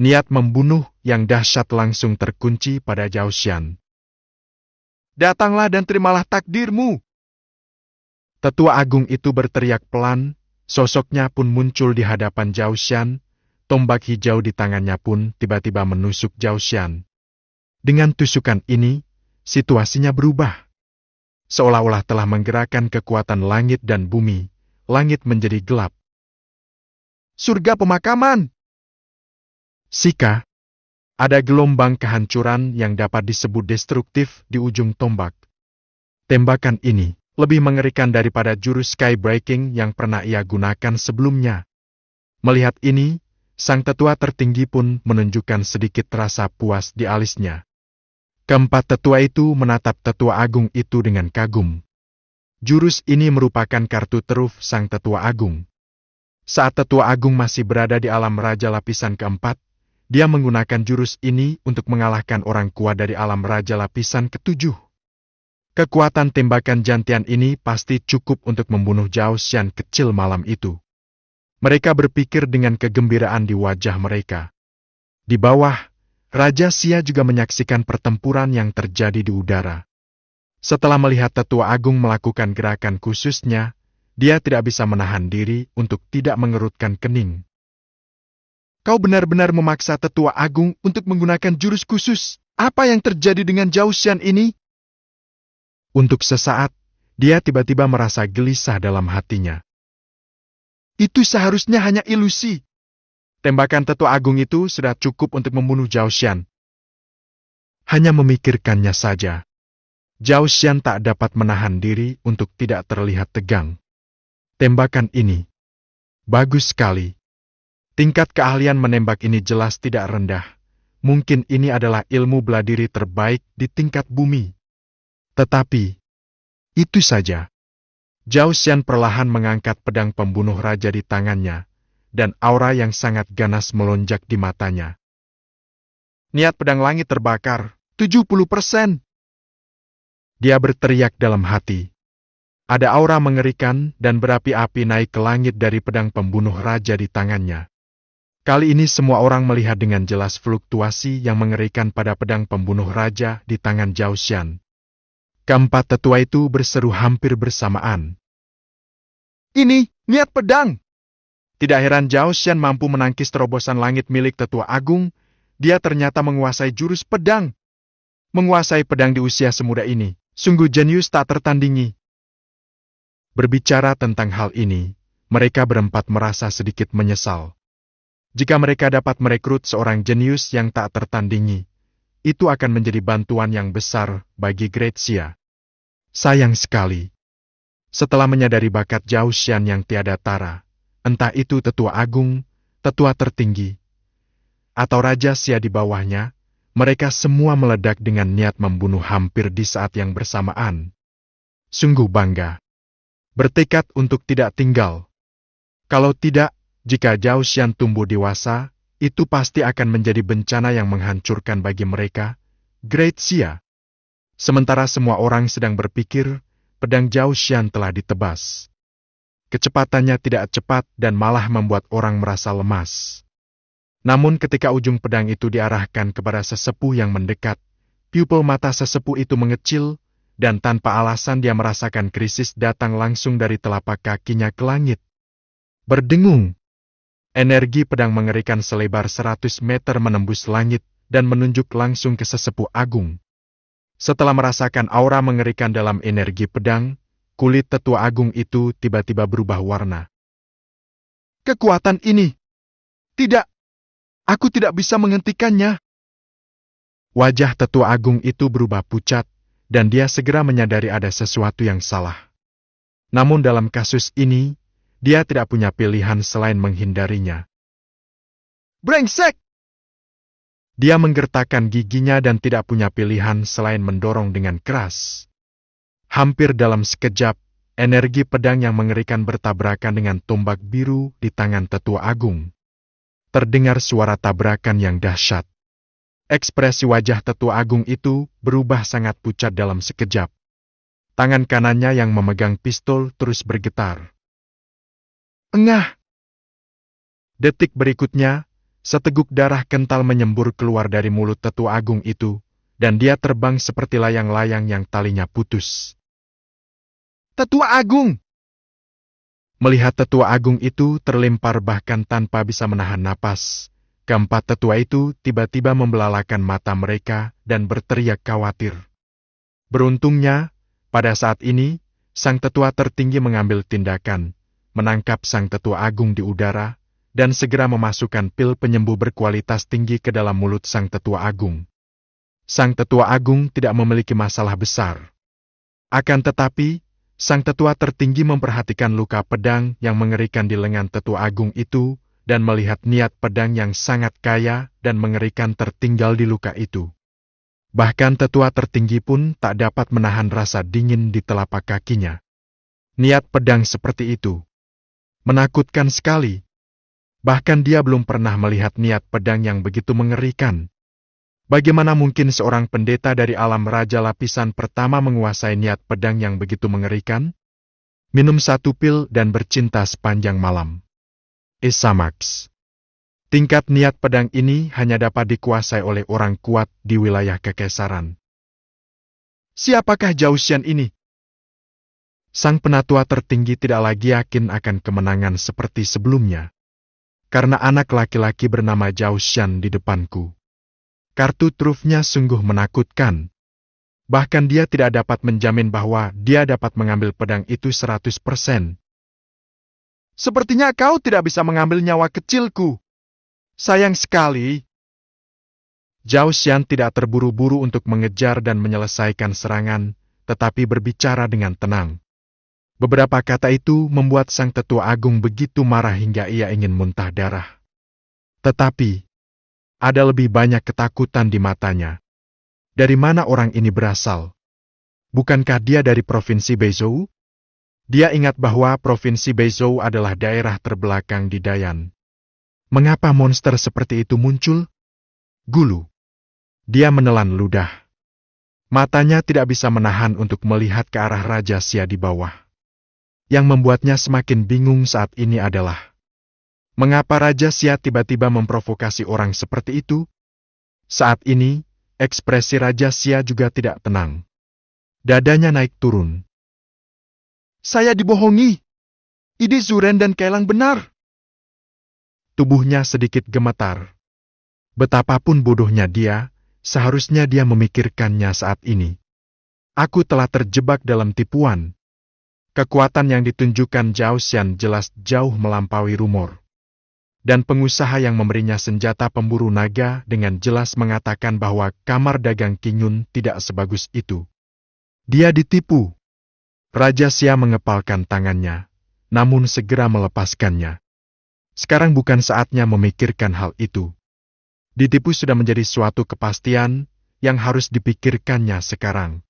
Niat membunuh yang dahsyat langsung terkunci pada Zhao Xian. Datanglah dan terimalah takdirmu. Tetua Agung itu berteriak pelan, sosoknya pun muncul di hadapan Zhao Xian. Tombak hijau di tangannya pun tiba-tiba menusuk Zhao Xian. Dengan tusukan ini, situasinya berubah. Seolah-olah telah menggerakkan kekuatan langit dan bumi, langit menjadi gelap. Surga pemakaman! Sika, ada gelombang kehancuran yang dapat disebut destruktif di ujung tombak. Tembakan ini lebih mengerikan daripada jurus sky breaking yang pernah ia gunakan sebelumnya. Melihat ini, sang tetua tertinggi pun menunjukkan sedikit rasa puas di alisnya. Keempat tetua itu menatap Tetua Agung itu dengan kagum. Jurus ini merupakan kartu truf sang Tetua Agung. Saat Tetua Agung masih berada di alam raja lapisan keempat, dia menggunakan jurus ini untuk mengalahkan orang kuat dari alam raja lapisan ketujuh. Kekuatan tembakan jantian ini pasti cukup untuk membunuh Zhao Xian kecil malam itu. Mereka berpikir dengan kegembiraan di wajah mereka. Di bawah, Raja Xia juga menyaksikan pertempuran yang terjadi di udara. Setelah melihat Tetua Agung melakukan gerakan khususnya, dia tidak bisa menahan diri untuk tidak mengerutkan kening. Kau benar-benar memaksa Tetua Agung untuk menggunakan jurus khusus. Apa yang terjadi dengan Zhao Xian ini? Untuk sesaat, dia tiba-tiba merasa gelisah dalam hatinya. Itu seharusnya hanya ilusi. Tembakan Tetua Agung itu sudah cukup untuk membunuh Zhao Xian. Hanya memikirkannya saja, Zhao Xian tak dapat menahan diri untuk tidak terlihat tegang. Tembakan ini bagus sekali. Tingkat keahlian menembak ini jelas tidak rendah. Mungkin ini adalah ilmu bela diri terbaik di tingkat bumi. Tetapi, itu saja. Zhao Xian perlahan mengangkat pedang pembunuh raja di tangannya, dan aura yang sangat ganas melonjak di matanya. Niat pedang langit terbakar, 70%. Dia berteriak dalam hati. Ada aura mengerikan dan berapi-api naik ke langit dari pedang pembunuh raja di tangannya. Kali ini semua orang melihat dengan jelas fluktuasi yang mengerikan pada pedang pembunuh raja di tangan Zhao Xian. Keempat tetua itu berseru hampir bersamaan. Ini, niat pedang! Tidak heran Zhao Xian mampu menangkis terobosan langit milik Tetua Agung, dia ternyata menguasai jurus pedang. Menguasai pedang di usia semuda ini, sungguh jenius tak tertandingi. Berbicara tentang hal ini, mereka berempat merasa sedikit menyesal. Jika mereka dapat merekrut seorang jenius yang tak tertandingi, itu akan menjadi bantuan yang besar bagi Great Xia. Sayang sekali. Setelah menyadari bakat Zhao Xian yang tiada tara, entah itu tetua agung, tetua tertinggi, atau Raja Xia di bawahnya, mereka semua meledak dengan niat membunuh hampir di saat yang bersamaan. Sungguh bangga. Bertekad untuk tidak tinggal. Kalau tidak, jika Zhao Xian tumbuh dewasa, itu pasti akan menjadi bencana yang menghancurkan bagi mereka, Great Xia. Sementara semua orang sedang berpikir, pedang Zhao Xian telah ditebas. Kecepatannya tidak cepat dan malah membuat orang merasa lemas. Namun ketika ujung pedang itu diarahkan kepada sesepuh yang mendekat, pupil mata sesepuh itu mengecil, dan tanpa alasan dia merasakan krisis datang langsung dari telapak kakinya ke langit. Berdengung. Energi pedang mengerikan selebar 100 meter menembus langit dan menunjuk langsung ke sesepuh agung. Setelah merasakan aura mengerikan dalam energi pedang, kulit tetua agung itu tiba-tiba berubah warna. Kekuatan ini! Tidak! Aku tidak bisa menghentikannya! Wajah tetua agung itu berubah pucat, dan dia segera menyadari ada sesuatu yang salah. Namun dalam kasus ini, dia tidak punya pilihan selain menghindarinya. Brengsek! Dia menggertakkan giginya dan tidak punya pilihan selain mendorong dengan keras. Hampir dalam sekejap, energi pedang yang mengerikan bertabrakan dengan tombak biru di tangan tetua agung. Terdengar suara tabrakan yang dahsyat. Ekspresi wajah tetua agung itu berubah sangat pucat dalam sekejap. Tangan kanannya yang memegang pistol terus bergetar. Engah! Detik berikutnya, seteguk darah kental menyembur keluar dari mulut tetua agung itu, dan dia terbang seperti layang-layang yang talinya putus. Tetua Agung! Melihat tetua agung itu terlempar bahkan tanpa bisa menahan napas, keempat tetua itu tiba-tiba membelalakan mata mereka dan berteriak khawatir. Beruntungnya, pada saat ini, sang tetua tertinggi mengambil tindakan, menangkap sang tetua agung di udara, dan segera memasukkan pil penyembuh berkualitas tinggi ke dalam mulut sang tetua agung. Sang tetua agung tidak memiliki masalah besar. Akan tetapi, sang tetua tertinggi memperhatikan luka pedang yang mengerikan di lengan tetua agung itu, dan melihat niat pedang yang sangat kaya dan mengerikan tertinggal di luka itu. Bahkan tetua tertinggi pun tak dapat menahan rasa dingin di telapak kakinya. Niat pedang seperti itu menakutkan sekali. Bahkan dia belum pernah melihat niat pedang yang begitu mengerikan. Bagaimana mungkin seorang pendeta dari alam raja lapisan pertama menguasai niat pedang yang begitu mengerikan? Minum 1 pil dan bercinta sepanjang malam. Isamax. Tingkat niat pedang ini hanya dapat dikuasai oleh orang kuat di wilayah kekaisaran. Siapakah Zhao Xian ini? Sang penatua tertinggi tidak lagi yakin akan kemenangan seperti sebelumnya. Karena anak laki-laki bernama Zhao Xian di depanku. Kartu trufnya sungguh menakutkan. Bahkan dia tidak dapat menjamin bahwa dia dapat mengambil pedang itu 100%. Sepertinya kau tidak bisa mengambil nyawa kecilku. Sayang sekali. Zhao Xian tidak terburu-buru untuk mengejar dan menyelesaikan serangan, tetapi berbicara dengan tenang. Beberapa kata itu membuat sang tetua agung begitu marah hingga ia ingin muntah darah. Tetapi, ada lebih banyak ketakutan di matanya. Dari mana orang ini berasal? Bukankah dia dari Provinsi Beizhou? Dia ingat bahwa Provinsi Beizhou adalah daerah terbelakang di Dayan. Mengapa monster seperti itu muncul? Gulu. Dia menelan ludah. Matanya tidak bisa menahan untuk melihat ke arah Raja Xia di bawah. Yang membuatnya semakin bingung saat ini adalah mengapa Raja Xia tiba-tiba memprovokasi orang seperti itu? Saat ini, ekspresi Raja Xia juga tidak tenang. Dadanya naik turun. Saya dibohongi. Ide Zuren dan Kailang benar. Tubuhnya sedikit gemetar. Betapapun bodohnya dia, seharusnya dia memikirkannya saat ini. Aku telah terjebak dalam tipuan. Kekuatan yang ditunjukkan Zhao Xian jelas jauh melampaui rumor. Dan pengusaha yang memberinya senjata pemburu naga dengan jelas mengatakan bahwa kamar dagang Qingyun tidak sebagus itu. Dia ditipu. Raja Xia mengepalkan tangannya, namun segera melepaskannya. Sekarang bukan saatnya memikirkan hal itu. Ditipu sudah menjadi suatu kepastian yang harus dipikirkannya sekarang.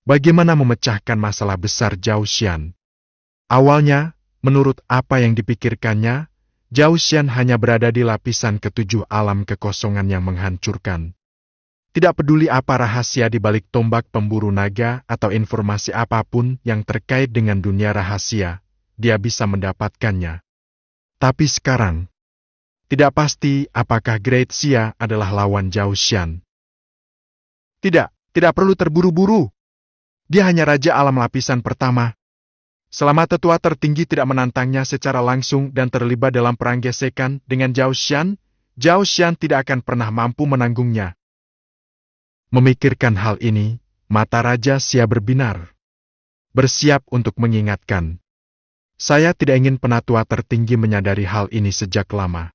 Bagaimana memecahkan masalah besar Zhao Xian? Awalnya, menurut apa yang dipikirkannya, Zhao Xian hanya berada di lapisan ketujuh alam kekosongan yang menghancurkan. Tidak peduli apa rahasia di balik tombak pemburu naga atau informasi apapun yang terkait dengan dunia rahasia, dia bisa mendapatkannya. Tapi sekarang, tidak pasti apakah Great Xia adalah lawan Zhao Xian. Tidak perlu terburu-buru. Dia hanya raja alam lapisan pertama. Selama tetua tertinggi tidak menantangnya secara langsung dan terlibat dalam perang gesekan dengan Zhao Xian tidak akan pernah mampu menanggungnya. Memikirkan hal ini, mata Raja Xia berbinar. Bersiap untuk mengingatkan. Saya tidak ingin penatua tertinggi menyadari hal ini sejak lama.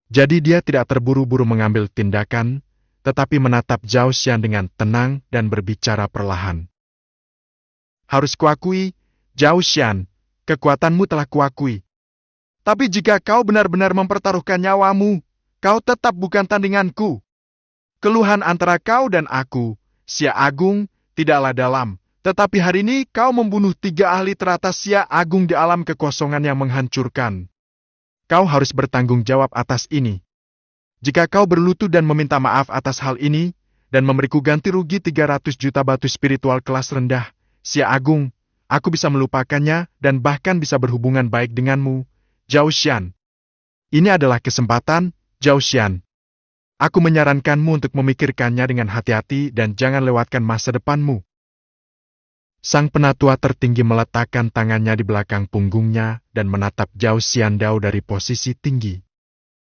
Jadi dia tidak terburu-buru mengambil tindakan, tetapi menatap Zhao Xian dengan tenang dan berbicara perlahan. Harus kuakui, Zhao Xian, kekuatanmu telah kuakui. Tapi jika kau benar-benar mempertaruhkan nyawamu, kau tetap bukan tandinganku. Keluhan antara kau dan aku, Xia Agung, tidaklah dalam, tetapi hari ini kau membunuh 3 ahli teratas Xia Agung di alam kekosongan yang menghancurkan. Kau harus bertanggung jawab atas ini. Jika kau berlutut dan meminta maaf atas hal ini, dan memberiku ganti rugi 300 juta batu spiritual kelas rendah, Xia Agung, aku bisa melupakannya dan bahkan bisa berhubungan baik denganmu, Zhao Xian. Ini adalah kesempatan, Zhao Xian. Aku menyarankanmu untuk memikirkannya dengan hati-hati dan jangan lewatkan masa depanmu. Sang penatua tertinggi meletakkan tangannya di belakang punggungnya dan menatap Zhao Xiandao dari posisi tinggi.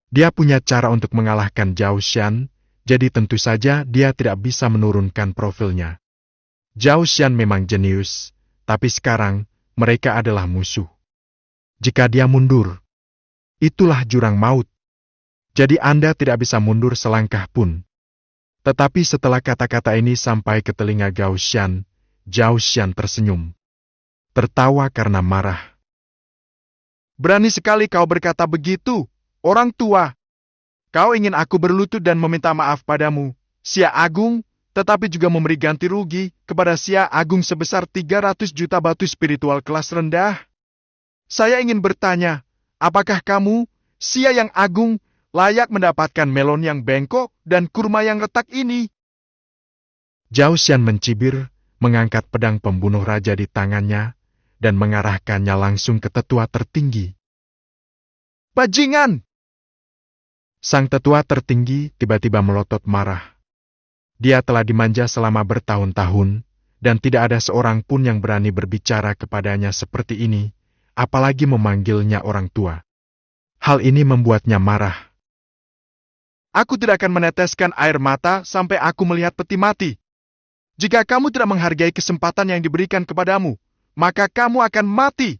Dia punya cara untuk mengalahkan Zhao Xian, jadi tentu saja dia tidak bisa menurunkan profilnya. Zhao Xian memang jenius, tapi sekarang mereka adalah musuh. Jika dia mundur, itulah jurang maut. Jadi Anda tidak bisa mundur selangkah pun. Tetapi setelah kata-kata ini sampai ke telinga Zhao Xian tersenyum. Tertawa karena marah. Berani sekali kau berkata begitu, orang tua. Kau ingin aku berlutut dan meminta maaf padamu, Xia Agung, tetapi juga memberi ganti rugi kepada Xia Agung sebesar 300 juta batu spiritual kelas rendah. Saya ingin bertanya, apakah kamu, Xia yang agung, layak mendapatkan melon yang bengkok dan kurma yang retak ini? Zhao Xian mencibir, mengangkat pedang pembunuh raja di tangannya, dan mengarahkannya langsung ke tetua tertinggi. Bajingan! Sang tetua tertinggi tiba-tiba melotot marah. Dia telah dimanja selama bertahun-tahun, dan tidak ada seorang pun yang berani berbicara kepadanya seperti ini, apalagi memanggilnya orang tua. Hal ini membuatnya marah. Aku tidak akan meneteskan air mata sampai aku melihat peti mati. Jika kamu tidak menghargai kesempatan yang diberikan kepadamu, maka kamu akan mati.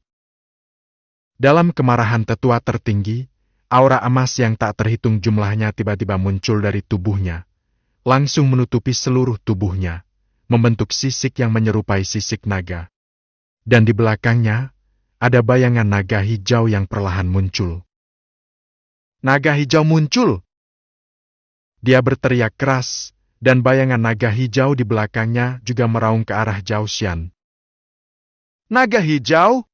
Dalam kemarahan tetua tertinggi, aura emas yang tak terhitung jumlahnya tiba-tiba muncul dari tubuhnya, langsung menutupi seluruh tubuhnya, membentuk sisik yang menyerupai sisik naga. Dan di belakangnya, ada bayangan naga hijau yang perlahan muncul. Naga hijau muncul! Dia berteriak keras, dan bayangan naga hijau di belakangnya juga meraung ke arah Zhao Xian. Naga hijau?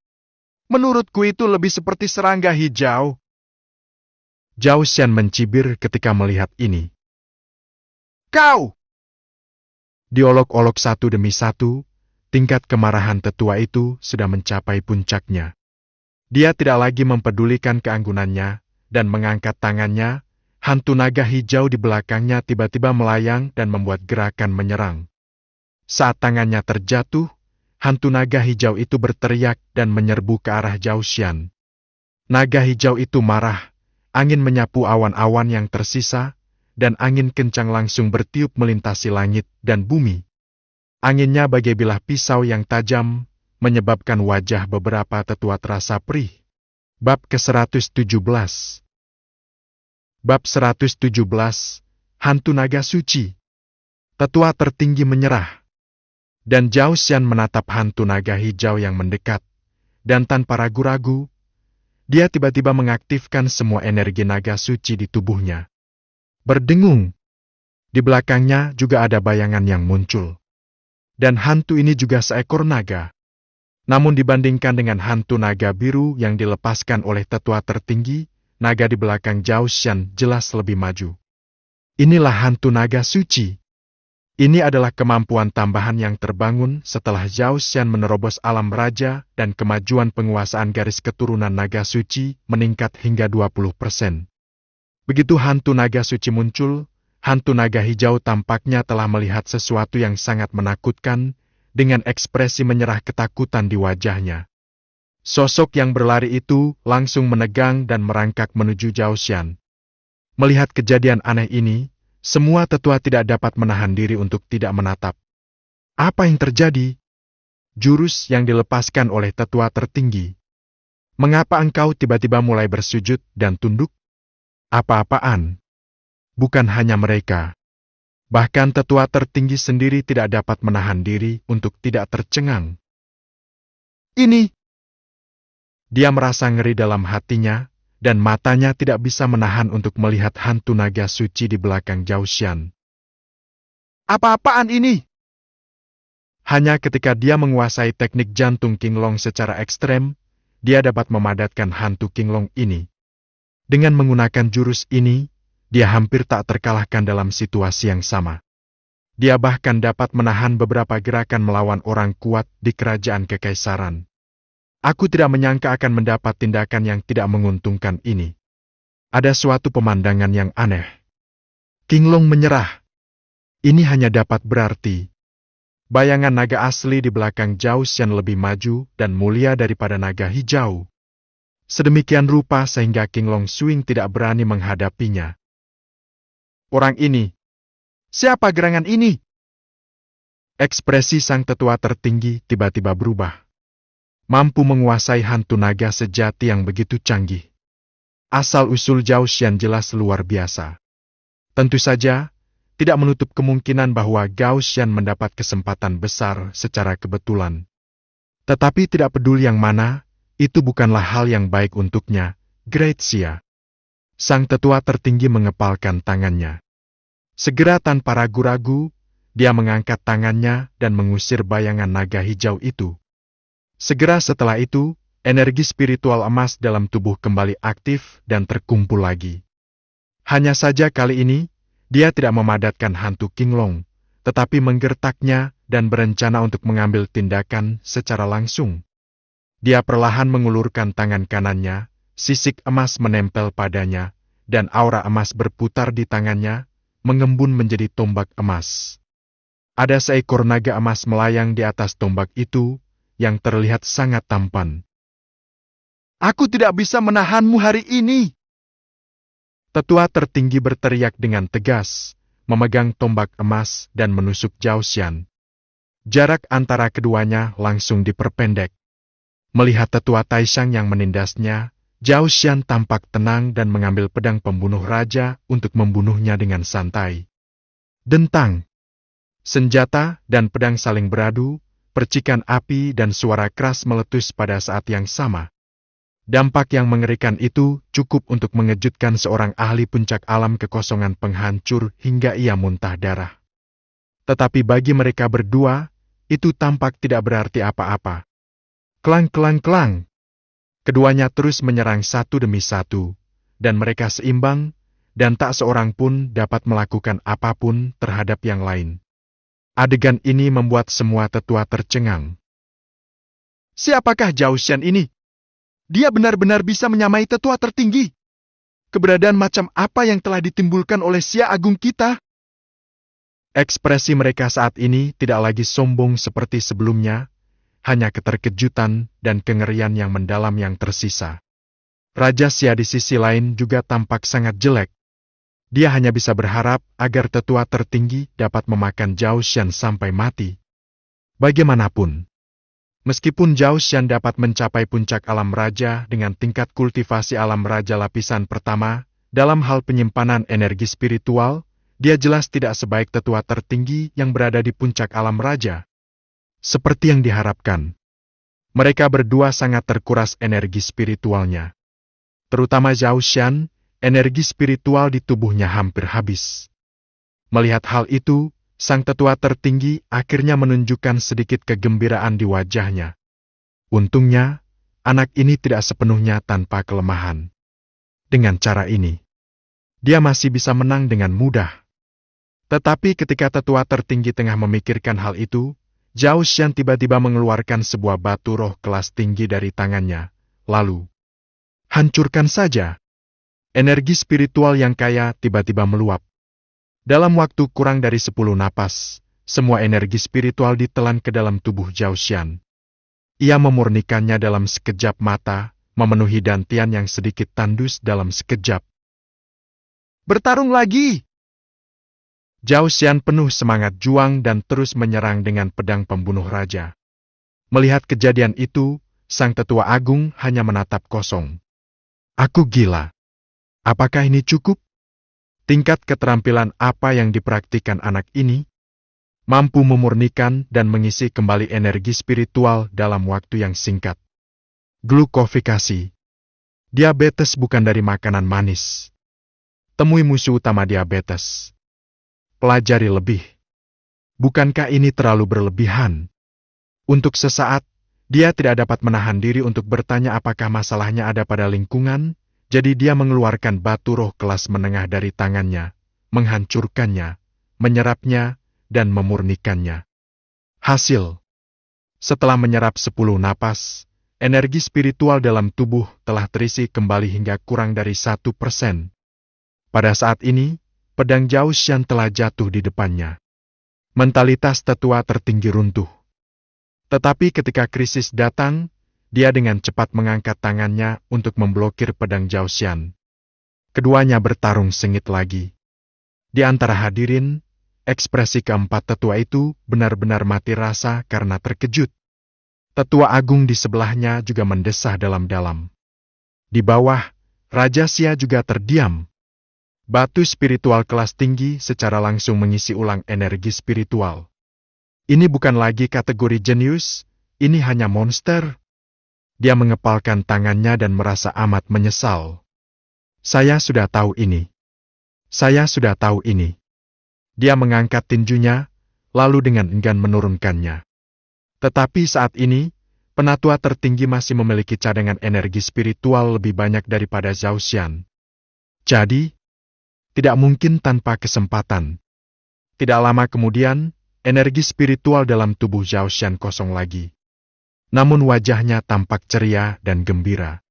Menurutku itu lebih seperti serangga hijau. Zhao Xian mencibir ketika melihat ini. Kau! Diolok-olok satu demi satu, tingkat kemarahan tetua itu sudah mencapai puncaknya. Dia tidak lagi mempedulikan keanggunannya, dan mengangkat tangannya. Hantu naga hijau di belakangnya tiba-tiba melayang dan membuat gerakan menyerang. Saat tangannya terjatuh, hantu naga hijau itu berteriak dan menyerbu ke arah Zhao Xian. Naga hijau itu marah, angin menyapu awan-awan yang tersisa, dan angin kencang langsung bertiup melintasi langit dan bumi. Anginnya bagai bilah pisau yang tajam, menyebabkan wajah beberapa tetua terasa perih. Bab ke-117. Bab 117, Hantu Naga Suci. Tetua tertinggi menyerah. Dan Zhao Xian menatap hantu naga hijau yang mendekat, dan tanpa ragu-ragu, Dia tiba-tiba mengaktifkan semua energi naga suci di tubuhnya. Berdengung. Di belakangnya juga ada bayangan yang muncul. Dan hantu ini juga seekor naga. Namun dibandingkan dengan hantu naga biru yang dilepaskan oleh tetua tertinggi, naga di belakang Zhao Xian jelas lebih maju. Inilah hantu naga suci. Ini adalah kemampuan tambahan yang terbangun setelah Zhao Xian menerobos alam raja dan kemajuan penguasaan garis keturunan naga suci meningkat hingga 20%. Begitu hantu naga suci muncul, hantu naga hijau tampaknya telah melihat sesuatu yang sangat menakutkan dengan ekspresi menyerah ketakutan di wajahnya. Sosok yang berlari itu langsung menegang dan merangkak menuju Zhao Xian. Melihat kejadian aneh ini, semua tetua tidak dapat menahan diri untuk tidak menatap. Apa yang terjadi? Jurus yang dilepaskan oleh tetua tertinggi. Mengapa engkau tiba-tiba mulai bersujud dan tunduk? Apa-apaan? Bukan hanya mereka. Bahkan tetua tertinggi sendiri tidak dapat menahan diri untuk tidak tercengang. Ini! Dia merasa ngeri dalam hatinya, dan matanya tidak bisa menahan untuk melihat hantu naga suci di belakang Zhao Xian. Apa-apaan ini? Hanya ketika dia menguasai teknik jantung Qinglong secara ekstrem, dia dapat memadatkan hantu Qinglong ini. Dengan menggunakan jurus ini, dia hampir tak terkalahkan dalam situasi yang sama. Dia bahkan dapat menahan beberapa gerakan melawan orang kuat di kerajaan kekaisaran. Aku tidak menyangka akan mendapat tindakan yang tidak menguntungkan ini. Ada suatu pemandangan yang aneh. Qinglong menyerah. Ini hanya dapat berarti bayangan naga asli di belakang Zhao Xian lebih maju dan mulia daripada naga hijau. Sedemikian rupa sehingga Qinglong Swing tidak berani menghadapinya. Orang ini. Siapa gerangan ini? Ekspresi sang tetua tertinggi tiba-tiba berubah. Mampu menguasai hantu naga sejati yang begitu canggih. Asal-usul Zhao Xian jelas luar biasa. Tentu saja, tidak menutup kemungkinan bahwa Zhao Xian mendapat kesempatan besar secara kebetulan. Tetapi tidak peduli yang mana, itu bukanlah hal yang baik untuknya, Great Xia. Sang tetua tertinggi mengepalkan tangannya. Segera tanpa ragu-ragu, dia mengangkat tangannya dan mengusir bayangan naga hijau itu. Segera setelah itu, energi spiritual emas dalam tubuh kembali aktif dan terkumpul lagi. Hanya saja kali ini, dia tidak memadatkan hantu Qinglong, tetapi menggertaknya dan berencana untuk mengambil tindakan secara langsung. Dia perlahan mengulurkan tangan kanannya, sisik emas menempel padanya, dan aura emas berputar di tangannya, mengembun menjadi tombak emas. Ada seekor naga emas melayang di atas tombak itu, yang terlihat sangat tampan. Aku tidak bisa menahanmu hari ini! Tetua tertinggi berteriak dengan tegas, memegang tombak emas dan menusuk Zhao Xian. Jarak antara keduanya langsung diperpendek. Melihat tetua Taishang yang menindasnya, Zhao Xian tampak tenang dan mengambil pedang pembunuh raja untuk membunuhnya dengan santai. Dentang! Senjata dan pedang saling beradu, percikan api dan suara keras meletus pada saat yang sama. Dampak yang mengerikan itu cukup untuk mengejutkan seorang ahli puncak alam kekosongan penghancur hingga ia muntah darah. Tetapi bagi mereka berdua, itu tampak tidak berarti apa-apa. Klang klang klang. Keduanya terus menyerang satu demi satu, dan mereka seimbang, dan tak seorang pun dapat melakukan apapun terhadap yang lain. Adegan ini membuat semua tetua tercengang. Siapakah Zhao Xian ini? Dia benar-benar bisa menyamai tetua tertinggi. Keberadaan macam apa yang telah ditimbulkan oleh Xia Agung kita? Ekspresi mereka saat ini tidak lagi sombong seperti sebelumnya, hanya keterkejutan dan kengerian yang mendalam yang tersisa. Raja Xia di sisi lain juga tampak sangat jelek. Dia hanya bisa berharap agar tetua tertinggi dapat memakan Zhao Xian sampai mati. Bagaimanapun, meskipun Zhao Xian dapat mencapai puncak alam raja dengan tingkat kultivasi alam raja lapisan pertama, dalam hal penyimpanan energi spiritual, dia jelas tidak sebaik tetua tertinggi yang berada di puncak alam raja. Seperti yang diharapkan, mereka berdua sangat terkuras energi spiritualnya. terutama Zhao Xian, energi spiritual di tubuhnya hampir habis. Melihat hal itu, sang tetua tertinggi akhirnya menunjukkan sedikit kegembiraan di wajahnya. Untungnya, anak ini tidak sepenuhnya tanpa kelemahan. Dengan cara ini, dia masih bisa menang dengan mudah. Tetapi ketika tetua tertinggi tengah memikirkan hal itu, Zhao Xian tiba-tiba mengeluarkan sebuah batu roh kelas tinggi dari tangannya, lalu hancurkan saja. Energi spiritual yang kaya tiba-tiba meluap. Dalam waktu kurang dari 10 napas, semua energi spiritual ditelan ke dalam tubuh Zhao Xian. Ia memurnikannya dalam sekejap mata, memenuhi dantian yang sedikit tandus dalam sekejap. Bertarung lagi! Zhao Xian penuh semangat juang dan terus menyerang dengan pedang pembunuh raja. Melihat kejadian itu, sang tetua agung hanya menatap kosong. Aku gila. Apakah ini cukup? Tingkat keterampilan apa yang dipraktikkan anak ini? Mampu memurnikan dan mengisi kembali energi spiritual dalam waktu yang singkat. Glukofikasi. Diabetes bukan dari makanan manis. Temui musuh utama diabetes. Pelajari lebih. Bukankah ini terlalu berlebihan? Untuk sesaat, dia tidak dapat menahan diri untuk bertanya apakah masalahnya ada pada lingkungan, jadi dia mengeluarkan batu roh kelas menengah dari tangannya, menghancurkannya, menyerapnya, dan memurnikannya. Hasil. Setelah menyerap 10 napas, energi spiritual dalam tubuh telah terisi kembali hingga kurang dari 1%. Pada saat ini, pedang Zhao Xian telah jatuh di depannya. Mentalitas tetua tertinggi runtuh. Tetapi ketika krisis datang, dia dengan cepat mengangkat tangannya untuk memblokir pedang Zhao Xian. Keduanya bertarung sengit lagi. Di antara hadirin, ekspresi keempat tetua itu benar-benar mati rasa karena terkejut. Tetua agung di sebelahnya juga mendesah dalam-dalam. Di bawah, Raja Xia juga terdiam. Batu spiritual kelas tinggi secara langsung mengisi ulang energi spiritual. Ini bukan lagi kategori jenius, ini hanya monster. Dia mengepalkan tangannya dan merasa amat menyesal. Saya sudah tahu ini. Saya sudah tahu ini. Dia mengangkat tinjunya, lalu dengan enggan menurunkannya. Tetapi saat ini, penatua tertinggi masih memiliki cadangan energi spiritual lebih banyak daripada Zhao Xian. Jadi, tidak mungkin tanpa kesempatan. Tidak lama kemudian, energi spiritual dalam tubuh Zhao Xian kosong lagi. Namun wajahnya tampak ceria dan gembira.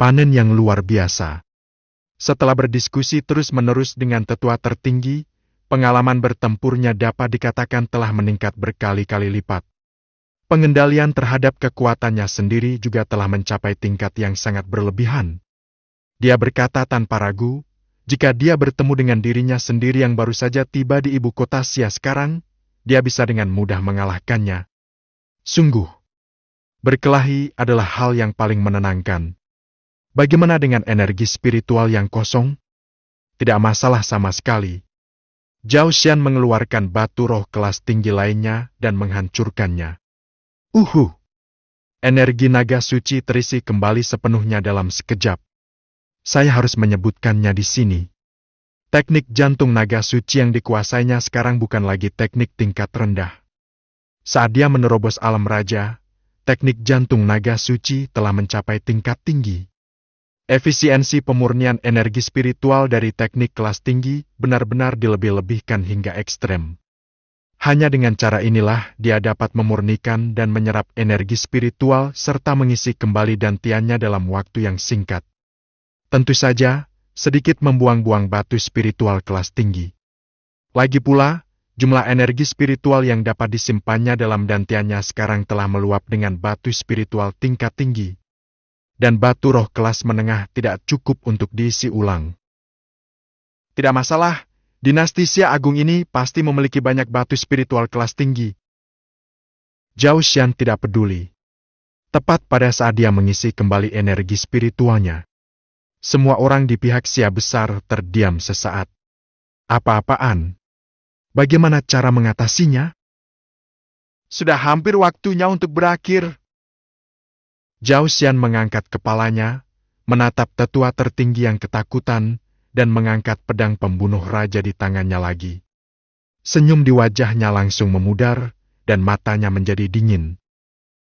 Panen yang luar biasa. Setelah berdiskusi terus-menerus dengan tetua tertinggi, pengalaman bertempurnya dapat dikatakan telah meningkat berkali-kali lipat. Pengendalian terhadap kekuatannya sendiri juga telah mencapai tingkat yang sangat berlebihan. Dia berkata tanpa ragu, jika dia bertemu dengan dirinya sendiri yang baru saja tiba di ibu kota Xia sekarang, dia bisa dengan mudah mengalahkannya. Sungguh, berkelahi adalah hal yang paling menenangkan. Bagaimana dengan energi spiritual yang kosong? Tidak masalah sama sekali. Zhao Xian mengeluarkan batu roh kelas tinggi lainnya dan menghancurkannya. Energi naga suci terisi kembali sepenuhnya dalam sekejap. Saya harus menyebutkannya di sini. Teknik jantung naga suci yang dikuasainya sekarang bukan lagi teknik tingkat rendah. Saat dia menerobos alam raja, teknik jantung naga suci telah mencapai tingkat tinggi. Efisiensi pemurnian energi spiritual dari teknik kelas tinggi benar-benar dilebih-lebihkan hingga ekstrem. Hanya dengan cara inilah dia dapat memurnikan dan menyerap energi spiritual serta mengisi kembali dantiannya dalam waktu yang singkat. Tentu saja, sedikit membuang-buang batu spiritual kelas tinggi. Lagi pula, jumlah energi spiritual yang dapat disimpannya dalam dantiannya sekarang telah meluap dengan batu spiritual tingkat tinggi. Dan batu roh kelas menengah tidak cukup untuk diisi ulang. Tidak masalah, dinasti Xia Agung ini pasti memiliki banyak batu spiritual kelas tinggi. Zhao Xian tidak peduli. Tepat pada saat dia mengisi kembali energi spiritualnya, semua orang di pihak Xia besar terdiam sesaat. Apa-apaan? Bagaimana cara mengatasinya? Sudah hampir waktunya untuk berakhir. Zhao Xian mengangkat kepalanya, menatap tetua tertinggi yang ketakutan, dan mengangkat pedang pembunuh raja di tangannya lagi. Senyum di wajahnya langsung memudar, dan matanya menjadi dingin.